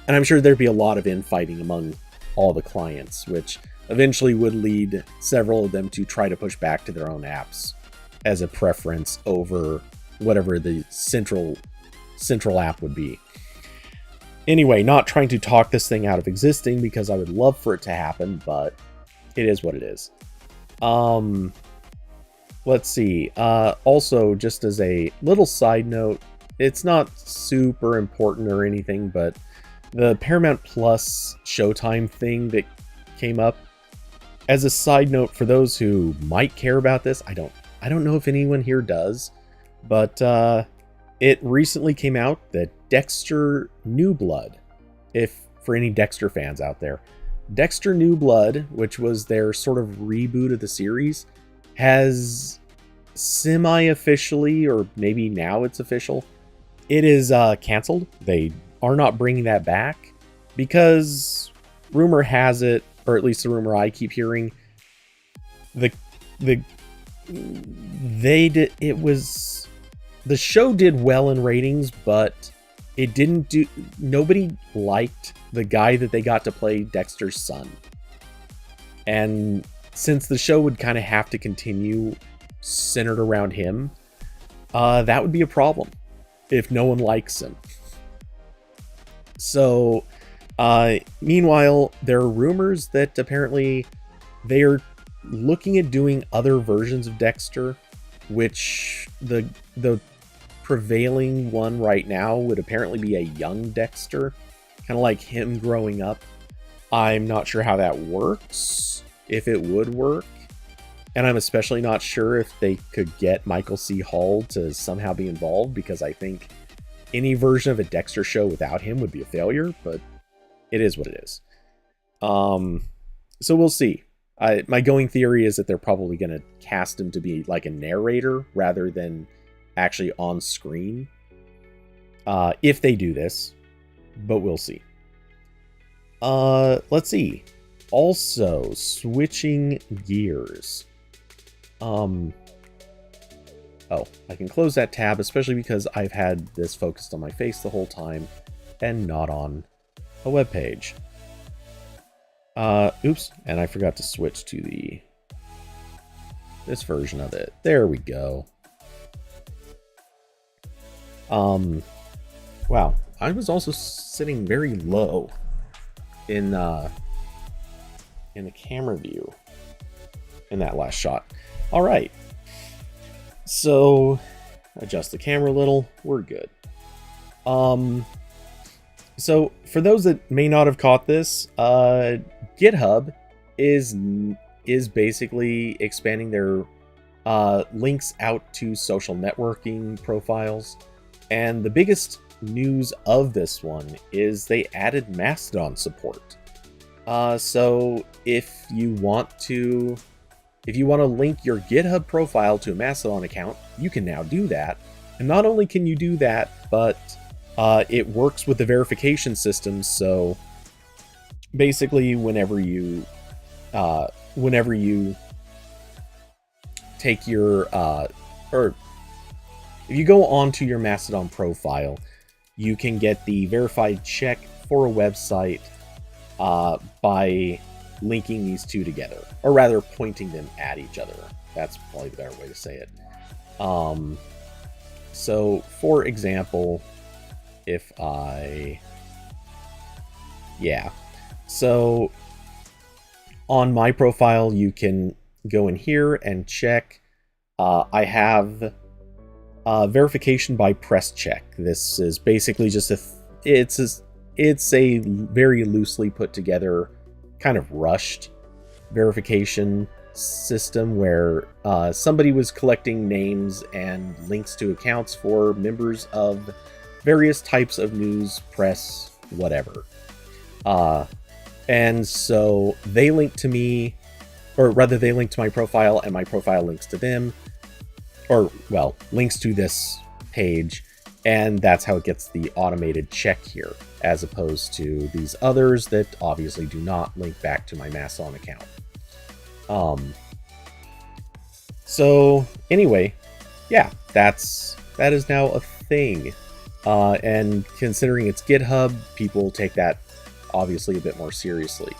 And I'm sure there'd be a lot of infighting among all the clients, which eventually would lead several of them to try to push back to their own apps as a preference over whatever the central app would be. Anyway, not trying to talk this thing out of existing because I would love for it to happen, but it is what it is. Let's see. Also, just as a little side note, it's not super important or anything, but the Paramount Plus Showtime thing that came up, as a side note for those who might care about this, I don't know if anyone here does, but it recently came out that Dexter New Blood, if for any Dexter fans out there, Dexter New Blood, which was their sort of reboot of the series, has semi-officially, or maybe now it's official, it is canceled. They are not bringing that back because rumor has it, or at least the rumor I keep hearing, the show did well in ratings, but nobody liked the guy that they got to play Dexter's son. And since the show would kind of have to continue centered around him, that would be a problem if no one likes him. So, meanwhile, there are rumors that apparently they are looking at doing other versions of Dexter, which the prevailing one right now would apparently be a young Dexter, kind of like him growing up. I'm not sure how that works, if it would work, and I'm especially not sure if they could get Michael C. Hall to somehow be involved, because I think any version of a Dexter show without him would be a failure, but it is what it is. So we'll see. My going theory is that they're probably going to cast him to be like a narrator rather than actually on screen. If they do this, but we'll see. Let's see. Also, switching gears. Oh, I can close that tab, especially because I've had this focused on my face the whole time and not on a web page. Oops, and I forgot to switch to this version of it. There we go. Wow, I was also sitting very low in the camera view in that last shot. All right. So, adjust the camera a little. We're good. So, for those that may not have caught this, GitHub is basically expanding their links out to social networking profiles. And the biggest news of this one is they added Mastodon support. So, if you want to link your GitHub profile to a Mastodon account, you can now do that. And not only can you do that, but it works with the verification system. So basically, whenever you take your or if you go onto your Mastodon profile, you can get the verified check for a website by linking these two together, or rather pointing them at each other. That's probably the better way to say it. So for example, so on my profile, you can go in here and check. I have verification by press check. This is basically just it's a very loosely put together, kind of rushed verification system where somebody was collecting names and links to accounts for members of various types of news, press, whatever. And so they linked to me, or rather they linked to my profile, and my profile links to them, or, well, links to this page, and that's how it gets the automated check here, as opposed to these others that obviously do not link back to my Mastodon account. So anyway, yeah, that is now a thing. And considering it's GitHub, people take that obviously a bit more seriously.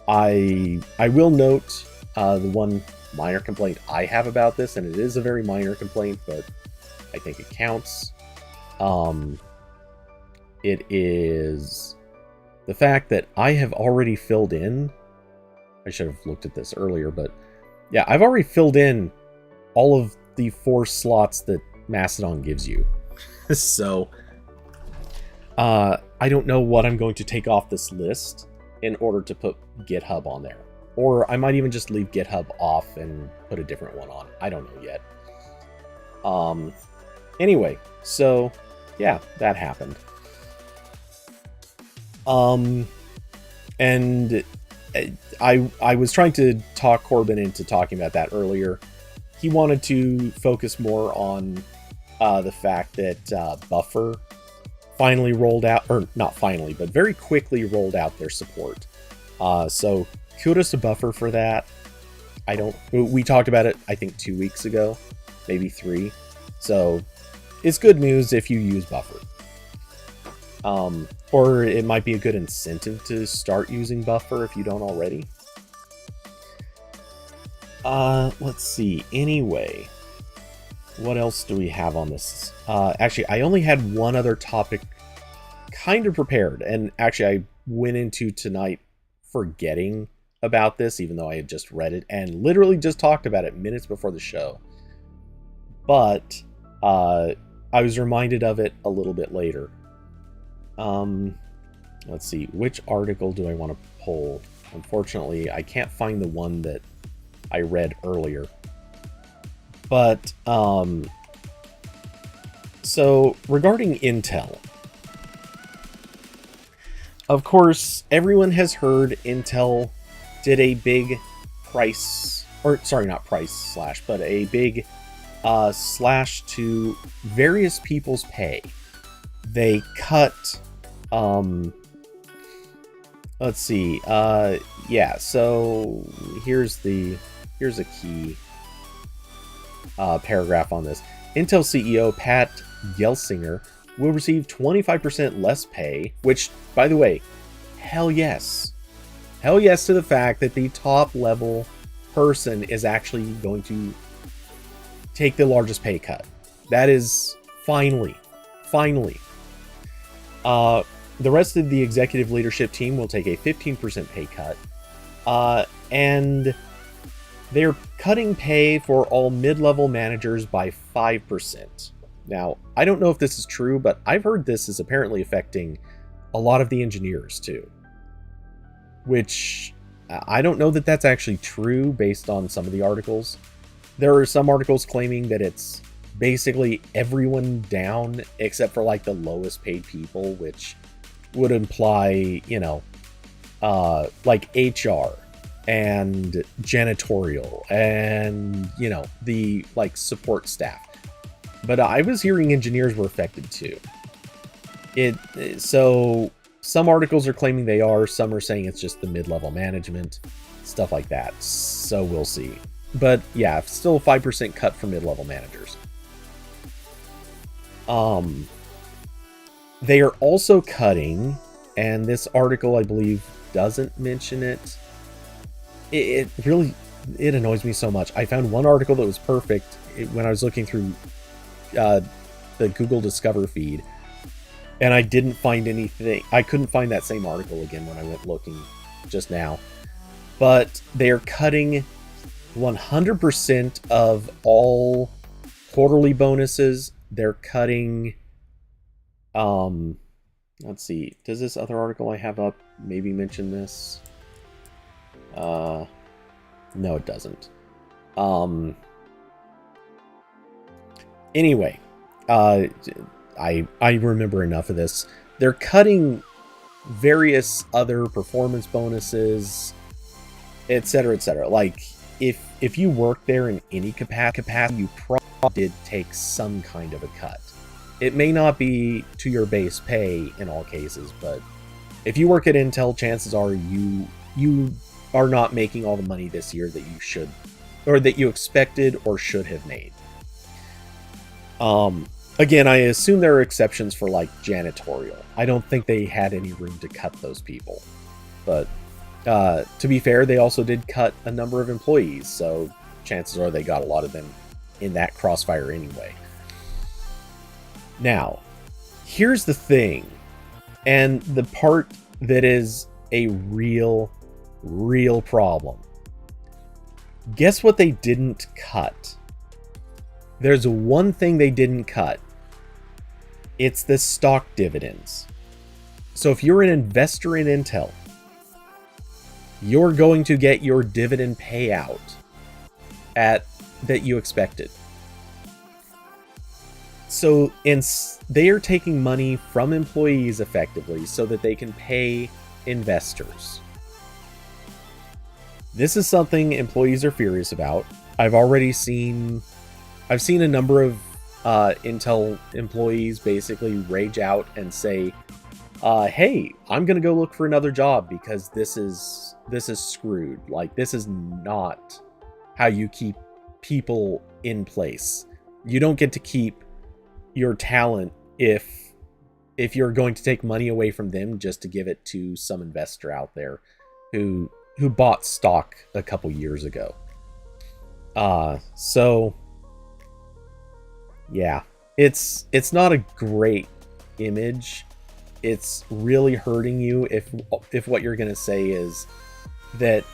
I will note the one minor complaint I have about this, and it is a very minor complaint, but I think it counts. It is the fact that I have already filled in. I should have looked at this earlier, but yeah, I've already filled in all of the 4 slots that Mastodon gives you. So I don't know what I'm going to take off this list in order to put GitHub on there. Or I might even just leave GitHub off and put a different one on. I don't know yet. Anyway, so yeah, that happened. And I was trying to talk Corbin into talking about that earlier. He wanted to focus more on the fact that Buffer finally rolled out, or not finally, but very quickly rolled out their support. So kudos to Buffer for that. We talked about it, I think 2 weeks ago, maybe 3. So it's good news if you use Buffer. Or it might be a good incentive to start using Buffer if you don't already. Let's see. Anyway, what else do we have on this? Actually, I only had one other topic kind of prepared, and actually I went into tonight forgetting about this, even though I had just read it and literally just talked about it minutes before the show. But I was reminded of it a little bit later. Let's see, which article do I want to pull? Unfortunately, I can't find the one that I read earlier. But, so regarding Intel, of course, everyone has heard Intel did a big price, or sorry, not price slash, but a big slash to various people's pay. They cut, let's see, yeah, so here's a key paragraph on this. Intel CEO Pat Gelsinger will receive 25% less pay, which, by the way, hell yes. Hell yes to the fact that the top level person is actually going to take the largest pay cut. That is finally. The rest of the executive leadership team will take a 15% pay cut. And they're cutting pay for all mid-level managers by 5%. Now, I don't know if this is true, but I've heard this is apparently affecting a lot of the engineers too. Which, I don't know that that's actually true based on some of the articles. There are some articles claiming that it's basically everyone down except for like the lowest paid people, which would imply, you know, like HR and janitorial and, you know, the like support staff. But I was hearing engineers were affected too. So some articles are claiming they are, some are saying it's just the mid-level management, stuff like that. So we'll see. But yeah, still a 5% cut for mid-level managers. They are also cutting, and this article I believe doesn't mention it. It really annoys me so much. I found one article that was perfect when I was looking through the Google Discover feed, and I didn't find anything. I couldn't find that same article again when I went looking just now. But they are cutting 100% of all quarterly bonuses. They're cutting. Let's see. Does this other article I have up maybe mention this? No, it doesn't. Anyway, I remember enough of this. They're cutting various other performance bonuses, etc., etc. Like if you work there in any capacity, you probably did take some kind of a cut. It may not be to your base pay in all cases, but if you work at Intel, chances are you are not making all the money this year that you should, or that you expected or should have made. Again, I assume there are exceptions for like janitorial. I don't think they had any room to cut those people. But to be fair, they also did cut a number of employees, so chances are they got a lot of them in that crossfire anyway. Now, here's the thing, and the part that is a real problem. Guess what they didn't cut? There's one thing they didn't cut. It's the stock dividends. So if you're an investor in Intel, you're going to get your dividend payout at that you expected. So they are taking money from employees effectively so that they can pay investors. This is something employees are furious about. I've seen a number of Intel employees basically rage out and say, hey, I'm going to go look for another job because this is screwed. Like, this is not how you keep people in place. You don't get to keep your talent if you're going to take money away from them just to give it to some investor out there who bought stock a couple years ago. So yeah, it's not a great image. It's really hurting you if what you're going to say is that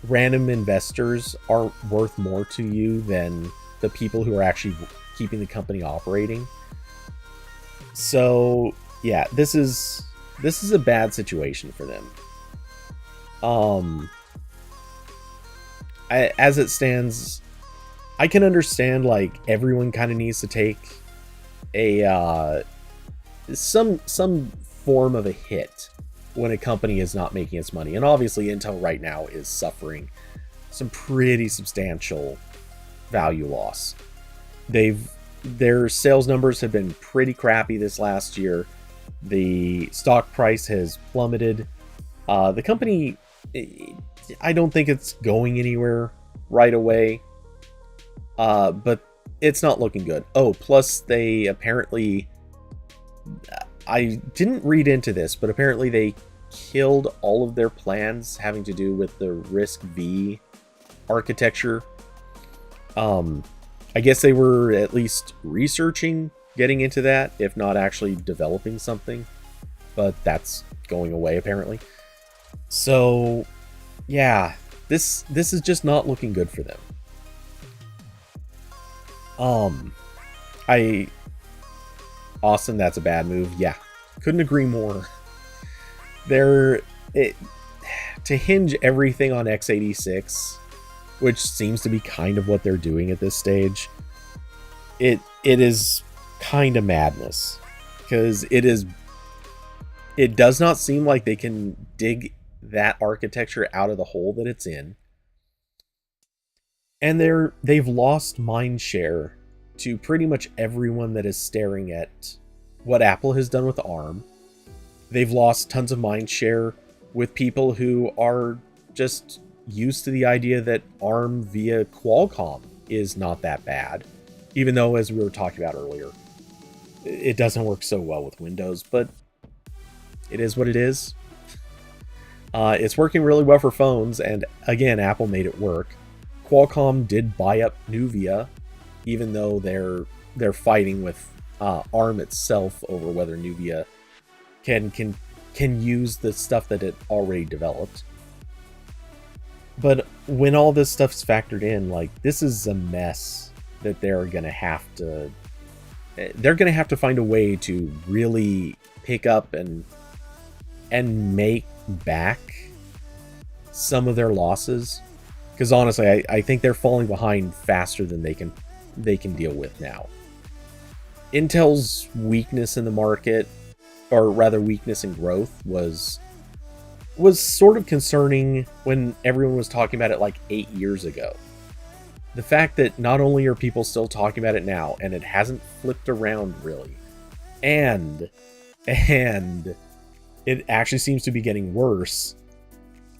random investors are worth more to you than the people who are actually keeping the company operating. So yeah, this is a bad situation for them. As it stands, I can understand like everyone kind of needs to take a some form of a hit when a company is not making its money, and obviously Intel right now is suffering some pretty substantial value loss. Their sales numbers have been pretty crappy this last year. The stock price has plummeted. The company, I don't think it's going anywhere right away. But it's not looking good. Oh, plus they apparently, I didn't read into this, but apparently they killed all of their plans having to do with the RISC-V architecture. I guess they were at least researching getting into that, if not actually developing something. But that's going away apparently. So yeah, this is just not looking good for them. Austin, that's a bad move. Yeah, couldn't agree more. To hinge everything on x86, which seems to be kind of what they're doing at this stage, it is kind of madness, because it does not seem like they can dig that architecture out of the hole that it's in. And they've lost mind share to pretty much everyone that is staring at what Apple has done with ARM. They've lost tons of mind share with people who are just used to the idea that ARM via Qualcomm is not that bad. Even though, as we were talking about earlier, it doesn't work so well with Windows, but it is what it is. It's working really well for phones, and again, Apple made it work. Qualcomm did buy up Nuvia, even though they're fighting with ARM itself over whether Nuvia can use the stuff that it already developed. But when all this stuff's factored in, like, this is a mess that they're going to have to find a way to really pick up and make back some of their losses. Because honestly, I think they're falling behind faster than they can deal with now. Intel's weakness in the market, or rather weakness in growth, was sort of concerning when everyone was talking about it like 8 years ago. The fact that not only are people still talking about it now, and it hasn't flipped around really, and it actually seems to be getting worse,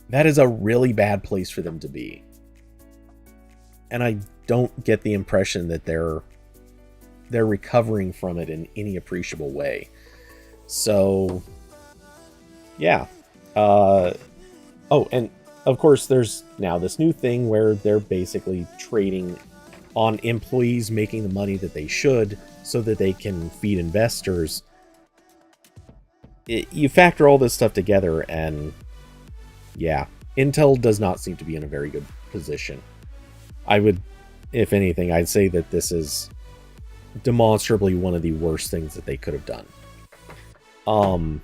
that is a really bad place for them to be. And I don't get the impression that they're recovering from it in any appreciable way. So, yeah. Oh, and of course, there's now this new thing where they're basically trading on employees making the money that they should so that they can feed investors. You factor all this stuff together, and yeah, Intel does not seem to be in a very good position. I would, if anything, I'd say that this is demonstrably one of the worst things that they could have done. On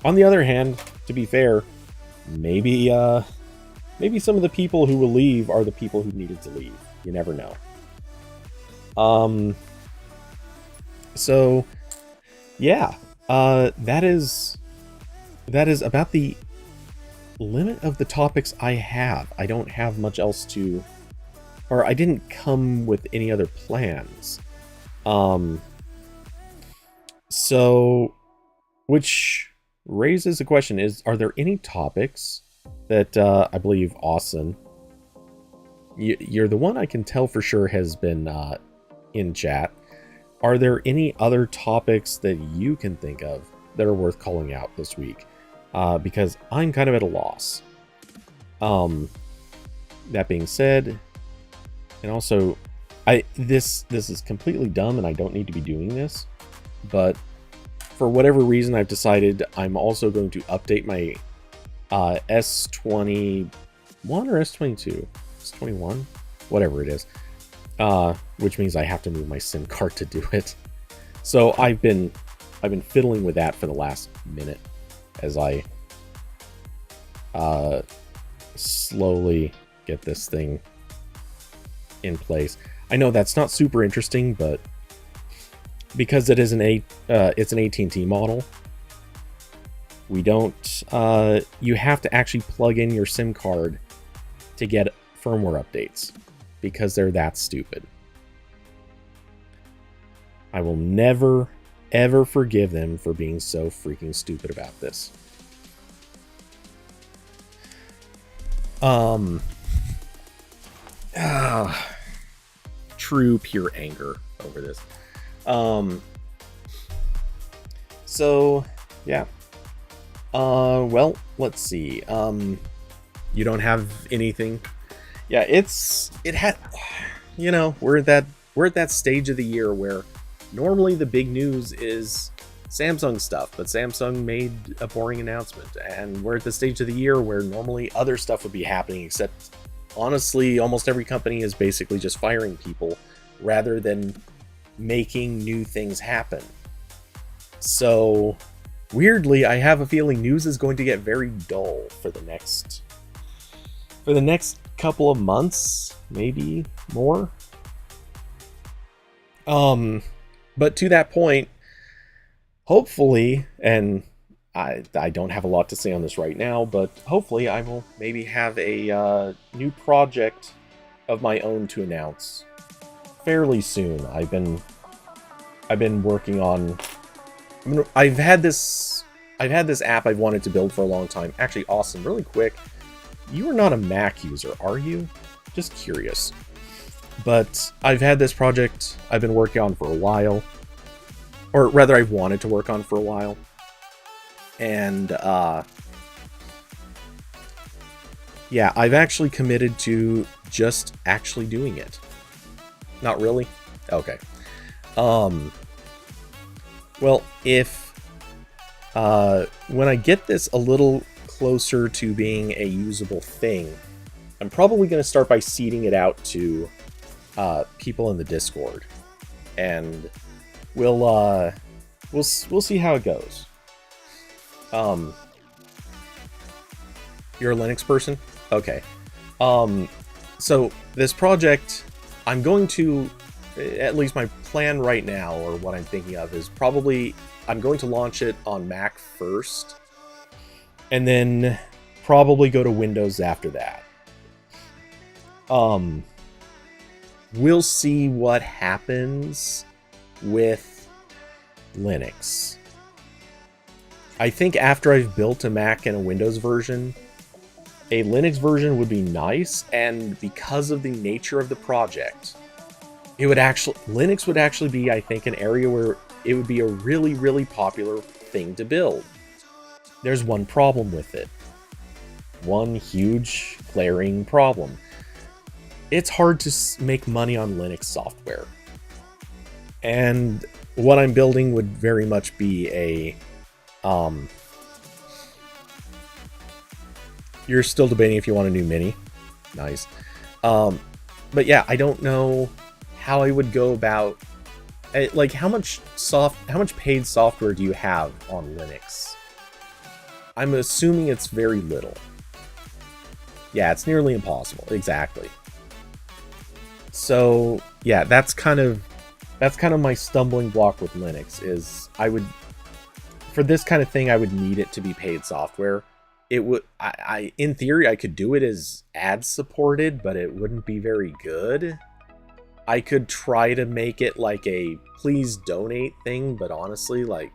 the other hand, to be fair, maybe some of the people who will leave are the people who needed to leave. You never know. So yeah, that is about the limit of the topics I have. I don't have much else to, or I didn't come with any other plans. So, which raises the question is, are there any topics that I believe Austin, you're the one I can tell for sure has been in chat. Are there any other topics that you can think of that are worth calling out this week? Because I'm kind of at a loss. That being said, and also, this is completely dumb and I don't need to be doing this, but for whatever reason I've decided I'm also going to update my S21 or S22? S21? Whatever it is. Which means I have to move my SIM card to do it. So I've been fiddling with that for the last minute as I slowly get this thing in place. I know that's not super interesting, but because it is it's an AT&T model, we don't you have to actually plug in your SIM card to get firmware updates because they're that stupid. I will never ever forgive them for being so freaking stupid about this. True pure anger over this. So yeah. Well, let's see. You don't have anything? Yeah, we're at that stage of the year where normally the big news is Samsung stuff, but Samsung made a boring announcement, and we're at the stage of the year where normally other stuff would be happening, except honestly, almost every company is basically just firing people rather than making new things happen. So, weirdly, I have a feeling news is going to get very dull for the next couple of months, maybe more. But to that point, hopefully, and I don't have a lot to say on this right now, but hopefully I will maybe have a new project of my own to announce fairly soon. I've been working on. I've had this app I've wanted to build for a long time. Actually, Austin, really quick, you are not a Mac user, are you? Just curious. But I've had this project I've been working on for a while, or rather, I've wanted to work on for a while, and yeah, I've actually committed to just actually doing it. Not really? Okay. Well, if when I get this a little closer to being a usable thing, I'm probably going to start by seeding it out to people in the Discord, and we'll see how it goes. You're a Linux person? Okay. So this project, I'm going to, at least my plan right now, or what I'm thinking of, is probably I'm going to launch it on Mac first, and then probably go to Windows after that. We'll see what happens with Linux. I think after I've built a Mac and a Windows version, a Linux version would be nice, and because of the nature of the project, Linux would actually be, I think, an area where it would be a really, really popular thing to build. There's one problem with it. One huge, glaring problem. It's hard to make money on Linux software. And what I'm building would very much be a... You're still debating if you want a new Mini. Nice. But yeah, I don't know how I would go about... Like, how much paid software do you have on Linux? I'm assuming it's very little. Yeah, it's nearly impossible. Exactly. So, yeah, that's kind of my stumbling block with Linux, is for this kind of thing, I would need it to be paid software. It would, in theory, I could do it as ad supported, but it wouldn't be very good. I could try to make it like a please donate thing, but honestly, like,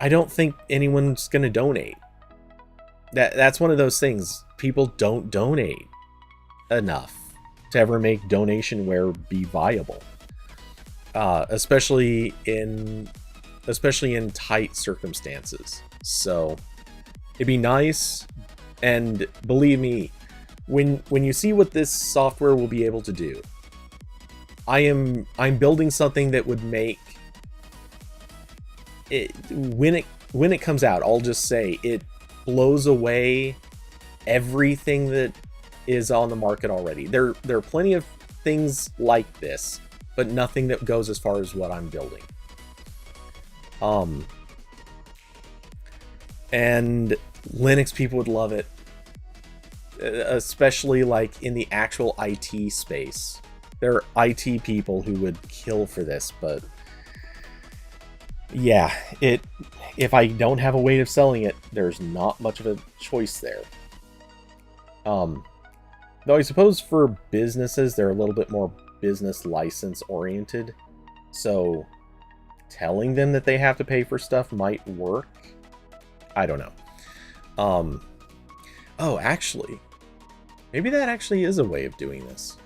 I don't think anyone's gonna donate. That's one of those things. People don't donate enough to ever make donationware be viable. Especially in tight circumstances. So it'd be nice, and believe me, when you see what this software will be able to do, I'm building something that would make it, when it comes out, I'll just say it blows away everything that is on the market already. There are plenty of things like this, but nothing that goes as far as what I'm building. And Linux people would love it, especially like in the actual IT space. There are IT people who would kill for this, but yeah, if I don't have a way of selling it, there's not much of a choice there. Though I suppose for businesses, they're a little bit more business license oriented, so telling them that they have to pay for stuff might work. I don't know. Oh, actually, maybe that actually is a way of doing this.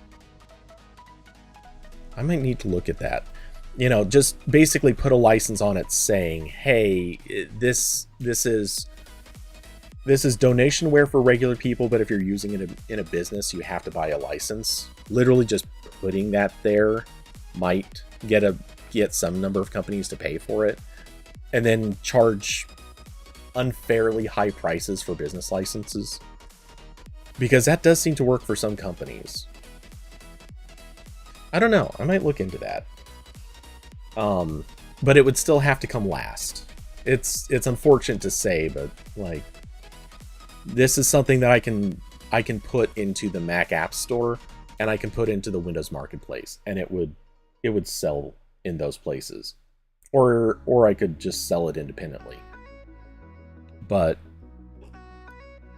I might need to look at that. You know, just basically put a license on it saying, hey, this is donationware for regular people, but if you're using it in a business, you have to buy a license. Literally just putting that there might get some number of companies to pay for it, and then charge unfairly high prices for business licenses, because that does seem to work for some companies. I don't know. I might look into that. But it would still have to come last. It's unfortunate to say, but like, this is something that I can put into the Mac App Store, and I can put into the Windows Marketplace, and it would sell in those places, or I could just sell it independently. But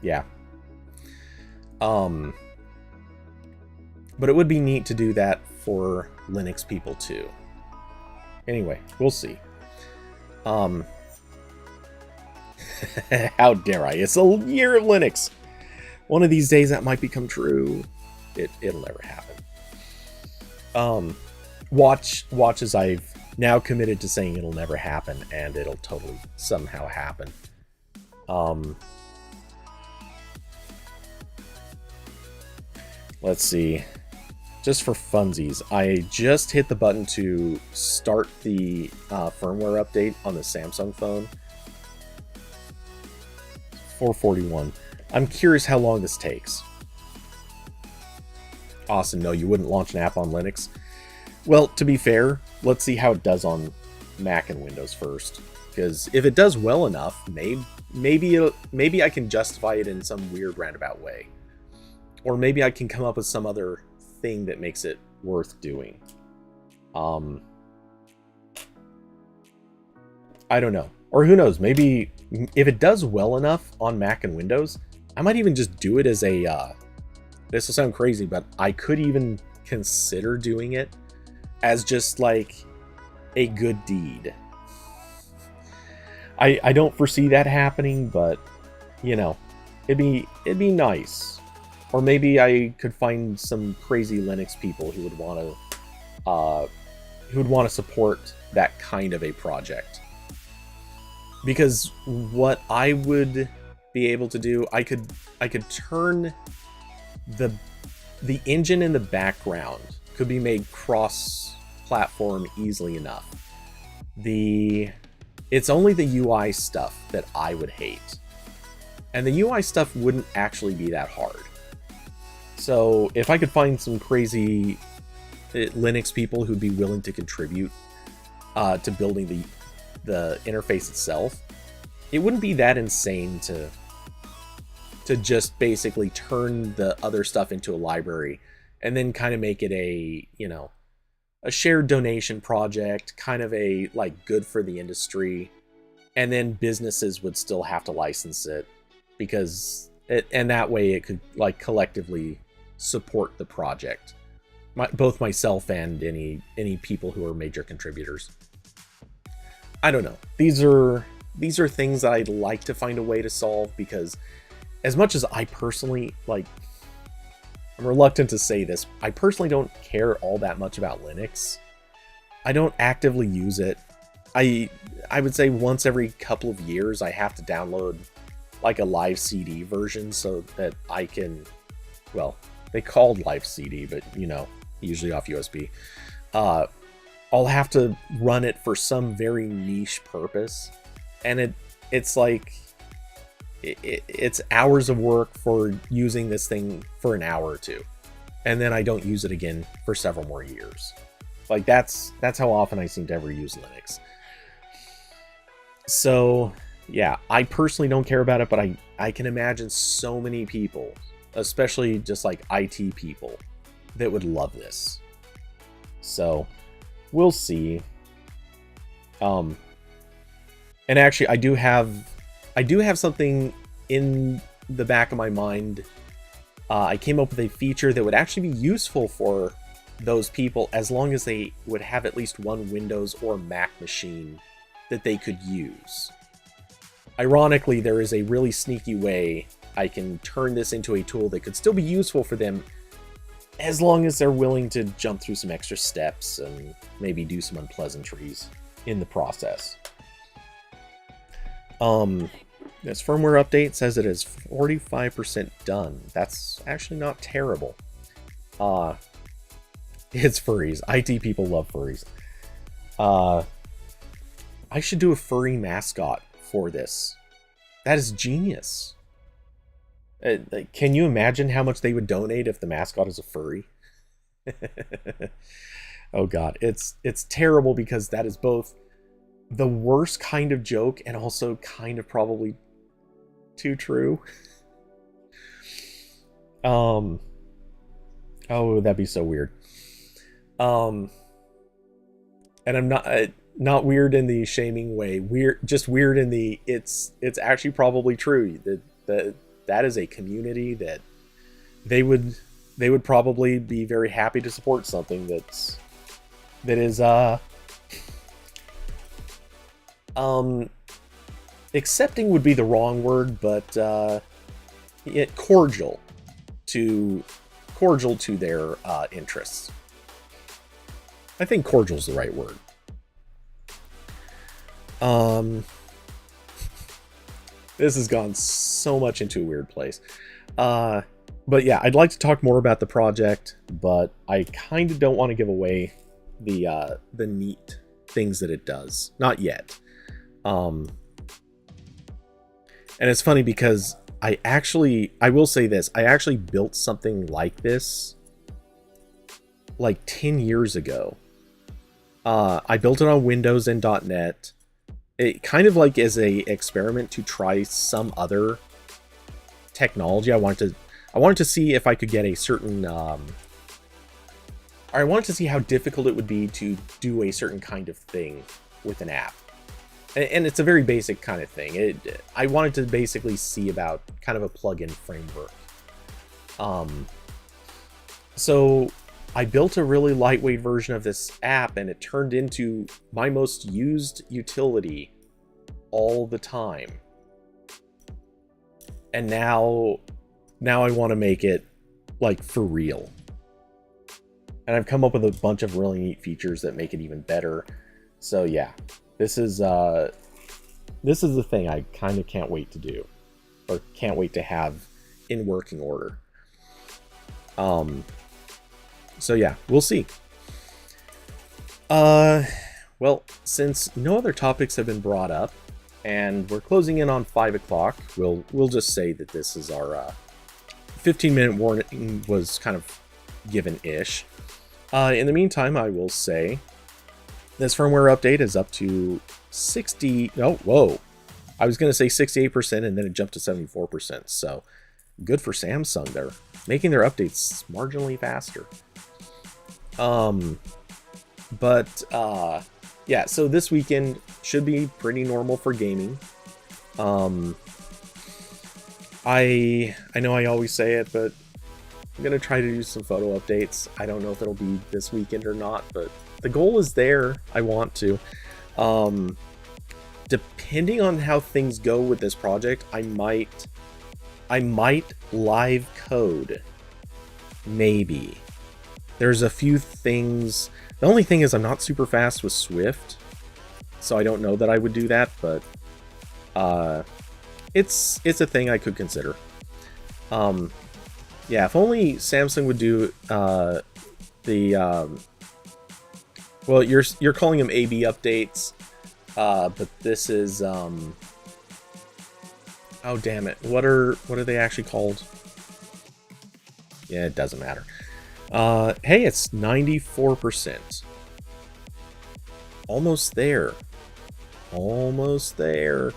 yeah, but it would be neat to do that for Linux people too. Anyway, we'll see. How dare I? It's a year of Linux. One of these days that might become true. It'll never happen. Watch as I've now committed to saying it'll never happen, and it'll totally somehow happen. Let's see. Just for funsies, I just hit the button to start the firmware update on the Samsung phone. 441. I'm curious how long this takes. Austin, no, you wouldn't launch an app on Linux. Well, to be fair, let's see how it does on Mac and Windows first. Because if it does well enough, maybe I can justify it in some weird roundabout way. Or maybe I can come up with some other thing that makes it worth doing. I don't know. Or who knows, maybe if it does well enough on Mac and Windows, I might even just do it as a, this will sound crazy, but I could even consider doing it as just like a good deed. I don't foresee that happening, but you know, it'd be nice. Or maybe I could find some crazy Linux people who would want to support that kind of a project. Because what I would be able to do, I could turn the engine in the background could be made cross-platform easily enough. It's only the UI stuff that I would hate. And the UI stuff wouldn't actually be that hard. So if I could find some crazy Linux people who'd be willing to contribute to building the interface itself, it wouldn't be that insane to just basically turn the other stuff into a library and then kind of make it a, you know, a shared donation project, kind of a like good for the industry, and then businesses would still have to license it because and that way it could like collectively support the project, both myself and any people who are major contributors. I don't know. These are things that I'd like to find a way to solve, because as much as I personally, like, I'm reluctant to say this, I personally don't care all that much about Linux. I don't actively use it. I would say once every couple of years I have to download like a live CD version so that I can, well, they called live CD, but you know, usually off USB. I'll have to run it for some very niche purpose, and it's like it's hours of work for using this thing for an hour or two, and then I don't use it again for several more years. Like that's how often I seem to ever use Linux. So yeah, I personally don't care about it, but I can imagine so many people, especially just like IT people, that would love this. So we'll see. And actually, I do have something in the back of my mind. I came up with a feature that would actually be useful for those people, as long as they would have at least one Windows or Mac machine that they could use. Ironically, there is a really sneaky way I can turn this into a tool that could still be useful for them, as long as they're willing to jump through some extra steps and maybe do some unpleasantries in the process. This firmware update says it is 45% done. That's actually not terrible. It's furries. IT people love furries. I should do a furry mascot for this. That is genius. Can you imagine how much they would donate if the mascot is a furry? Oh god, it's terrible, because that is both the worst kind of joke and also kind of probably too true. Oh, that'd be so weird. And I'm not weird in the shaming way. Just weird in the it's actually probably true. That is a community that they would probably be very happy to support something that is accepting would be the wrong word, but cordial to their interests. I think cordial is the right word. This has gone so much into a weird place. But yeah, I'd like to talk more about the project, but I kind of don't want to give away the neat things that it does. Not yet. And it's funny because I will say this, I actually built something like this like 10 years ago. I built it on Windows and .NET. It kind of like as a experiment to try some other technology. I wanted to see if I could get a certain I wanted to see how difficult it would be to do a certain kind of thing with an app. And it's a very basic kind of thing. I wanted to basically see about kind of a plugin framework. So I built a really lightweight version of this app, and it turned into my most used utility all the time. And now I want to make it like for real. And I've come up with a bunch of really neat features that make it even better. So yeah, this is the thing I kind of can't wait to do, or can't wait to have in working order. So yeah, we'll see. Well, since no other topics have been brought up, and we're closing in on 5 o'clock, we'll just say that this is our 15-minute warning was kind of given-ish. In the meantime, I will say this firmware update is up to 60. Oh, whoa! I was going to say 68%, and then it jumped to 74%. So good for Samsung. They're making their updates marginally faster. Yeah, so this weekend should be pretty normal for gaming. I know I always say it, but I'm gonna try to do some photo updates. I don't know if it'll be this weekend or not, but the goal is there. I want to. Depending on how things go with this project, I might live code. Maybe. There's a few things. The only thing is I'm not super fast with Swift, so I don't know that I would do that, but it's a thing I could consider. Yeah, if only Samsung would do well, you're calling them AB updates, but this is oh damn it, what are they actually called? Yeah, it doesn't matter. Hey, it's 94%. Almost there. Almost there.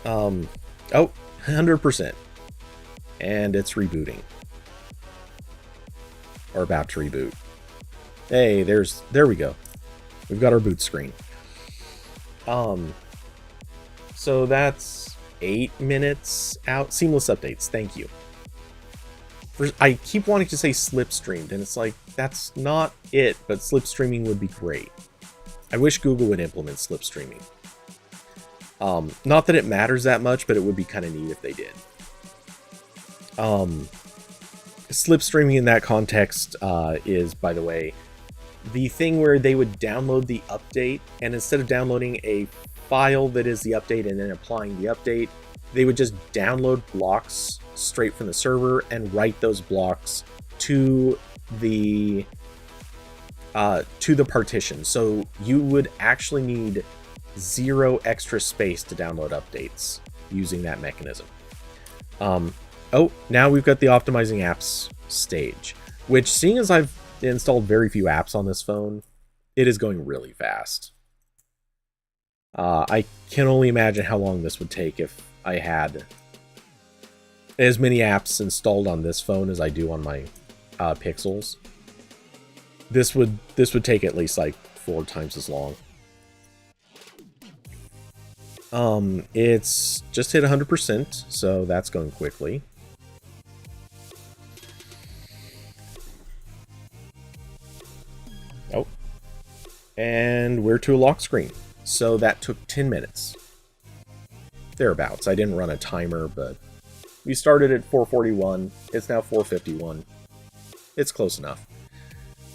Oh, 100%. And it's rebooting. Or about to reboot. Hey, there we go. We've got our boot screen. So that's 8 minutes out. Seamless updates, thank you. I keep wanting to say slipstreamed, and it's like, that's not it, but slipstreaming would be great. I wish Google would implement slipstreaming. Not that it matters that much, but it would be kind of neat if they did. Slipstreaming in that context is, by the way, the thing where they would download the update, and instead of downloading a file that is the update and then applying the update, they would just download blocks straight from the server and write those blocks to the partition. So you would actually need 0 extra space to download updates using that mechanism. Oh, now we've got the optimizing apps stage, which, seeing as I've installed very few apps on this phone, it is going really fast. I can only imagine how long this would take if I had as many apps installed on this phone as I do on my Pixels. This would take at least like 4 times as long. It's just hit 100%, so that's going quickly. Oh, and we're to a lock screen. So that took 10 minutes. Thereabouts. I didn't run a timer, but we started at 4:41. It's now 4:51. It's close enough.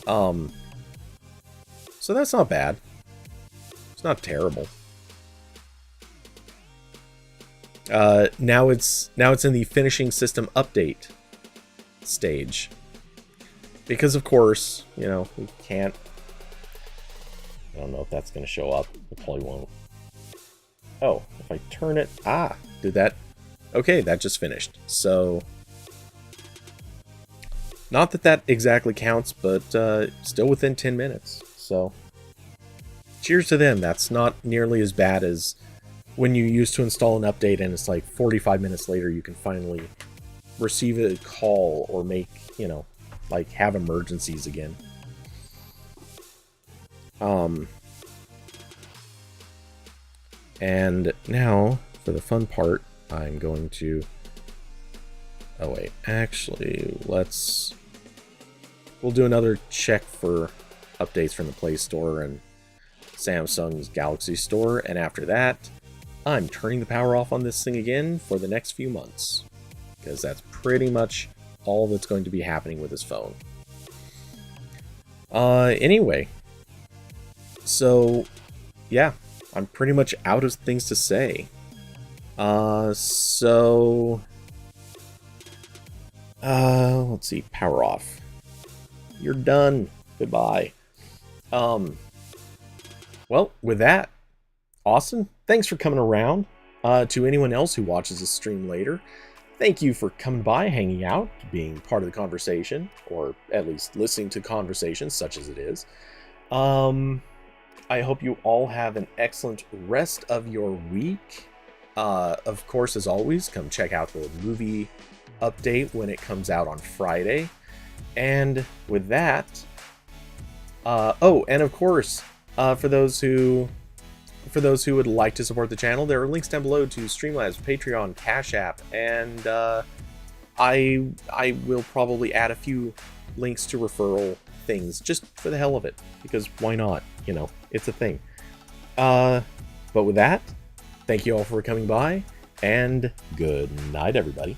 So that's not bad. It's not terrible. Now it's in the finishing system update stage. Because of course, you know, we can't. I don't know if that's going to show up. It probably won't. Oh, if I turn it... did that... Okay, that just finished. So... Not that that exactly counts, but still within 10 minutes. So, cheers to them. That's not nearly as bad as when you used to install an update and it's like 45 minutes later you can finally receive a call or make, like have emergencies again. And now, for the fun part, I'm going to... Oh wait, actually, we'll do another check for updates from the Play Store and Samsung's Galaxy Store, and after that, I'm turning the power off on this thing again for the next few months, because that's pretty much all that's going to be happening with this phone. Anyway, so, yeah, I'm pretty much out of things to say. Let's see, power off. You're done. Goodbye. Well, with that, Austin, thanks for coming around. To anyone else who watches this stream later, thank you for coming by, hanging out, being part of the conversation, or at least listening to conversations such as it is. I hope you all have an excellent rest of your week. Of course, as always, come check out the movie update when it comes out on Friday. And with that, and of course, for those who would like to support the channel, there are links down below to Streamlabs, Patreon, Cash App, and I will probably add a few links to referral things just for the hell of it, because why not? It's a thing. But with that, thank you all for coming by, and good night, everybody.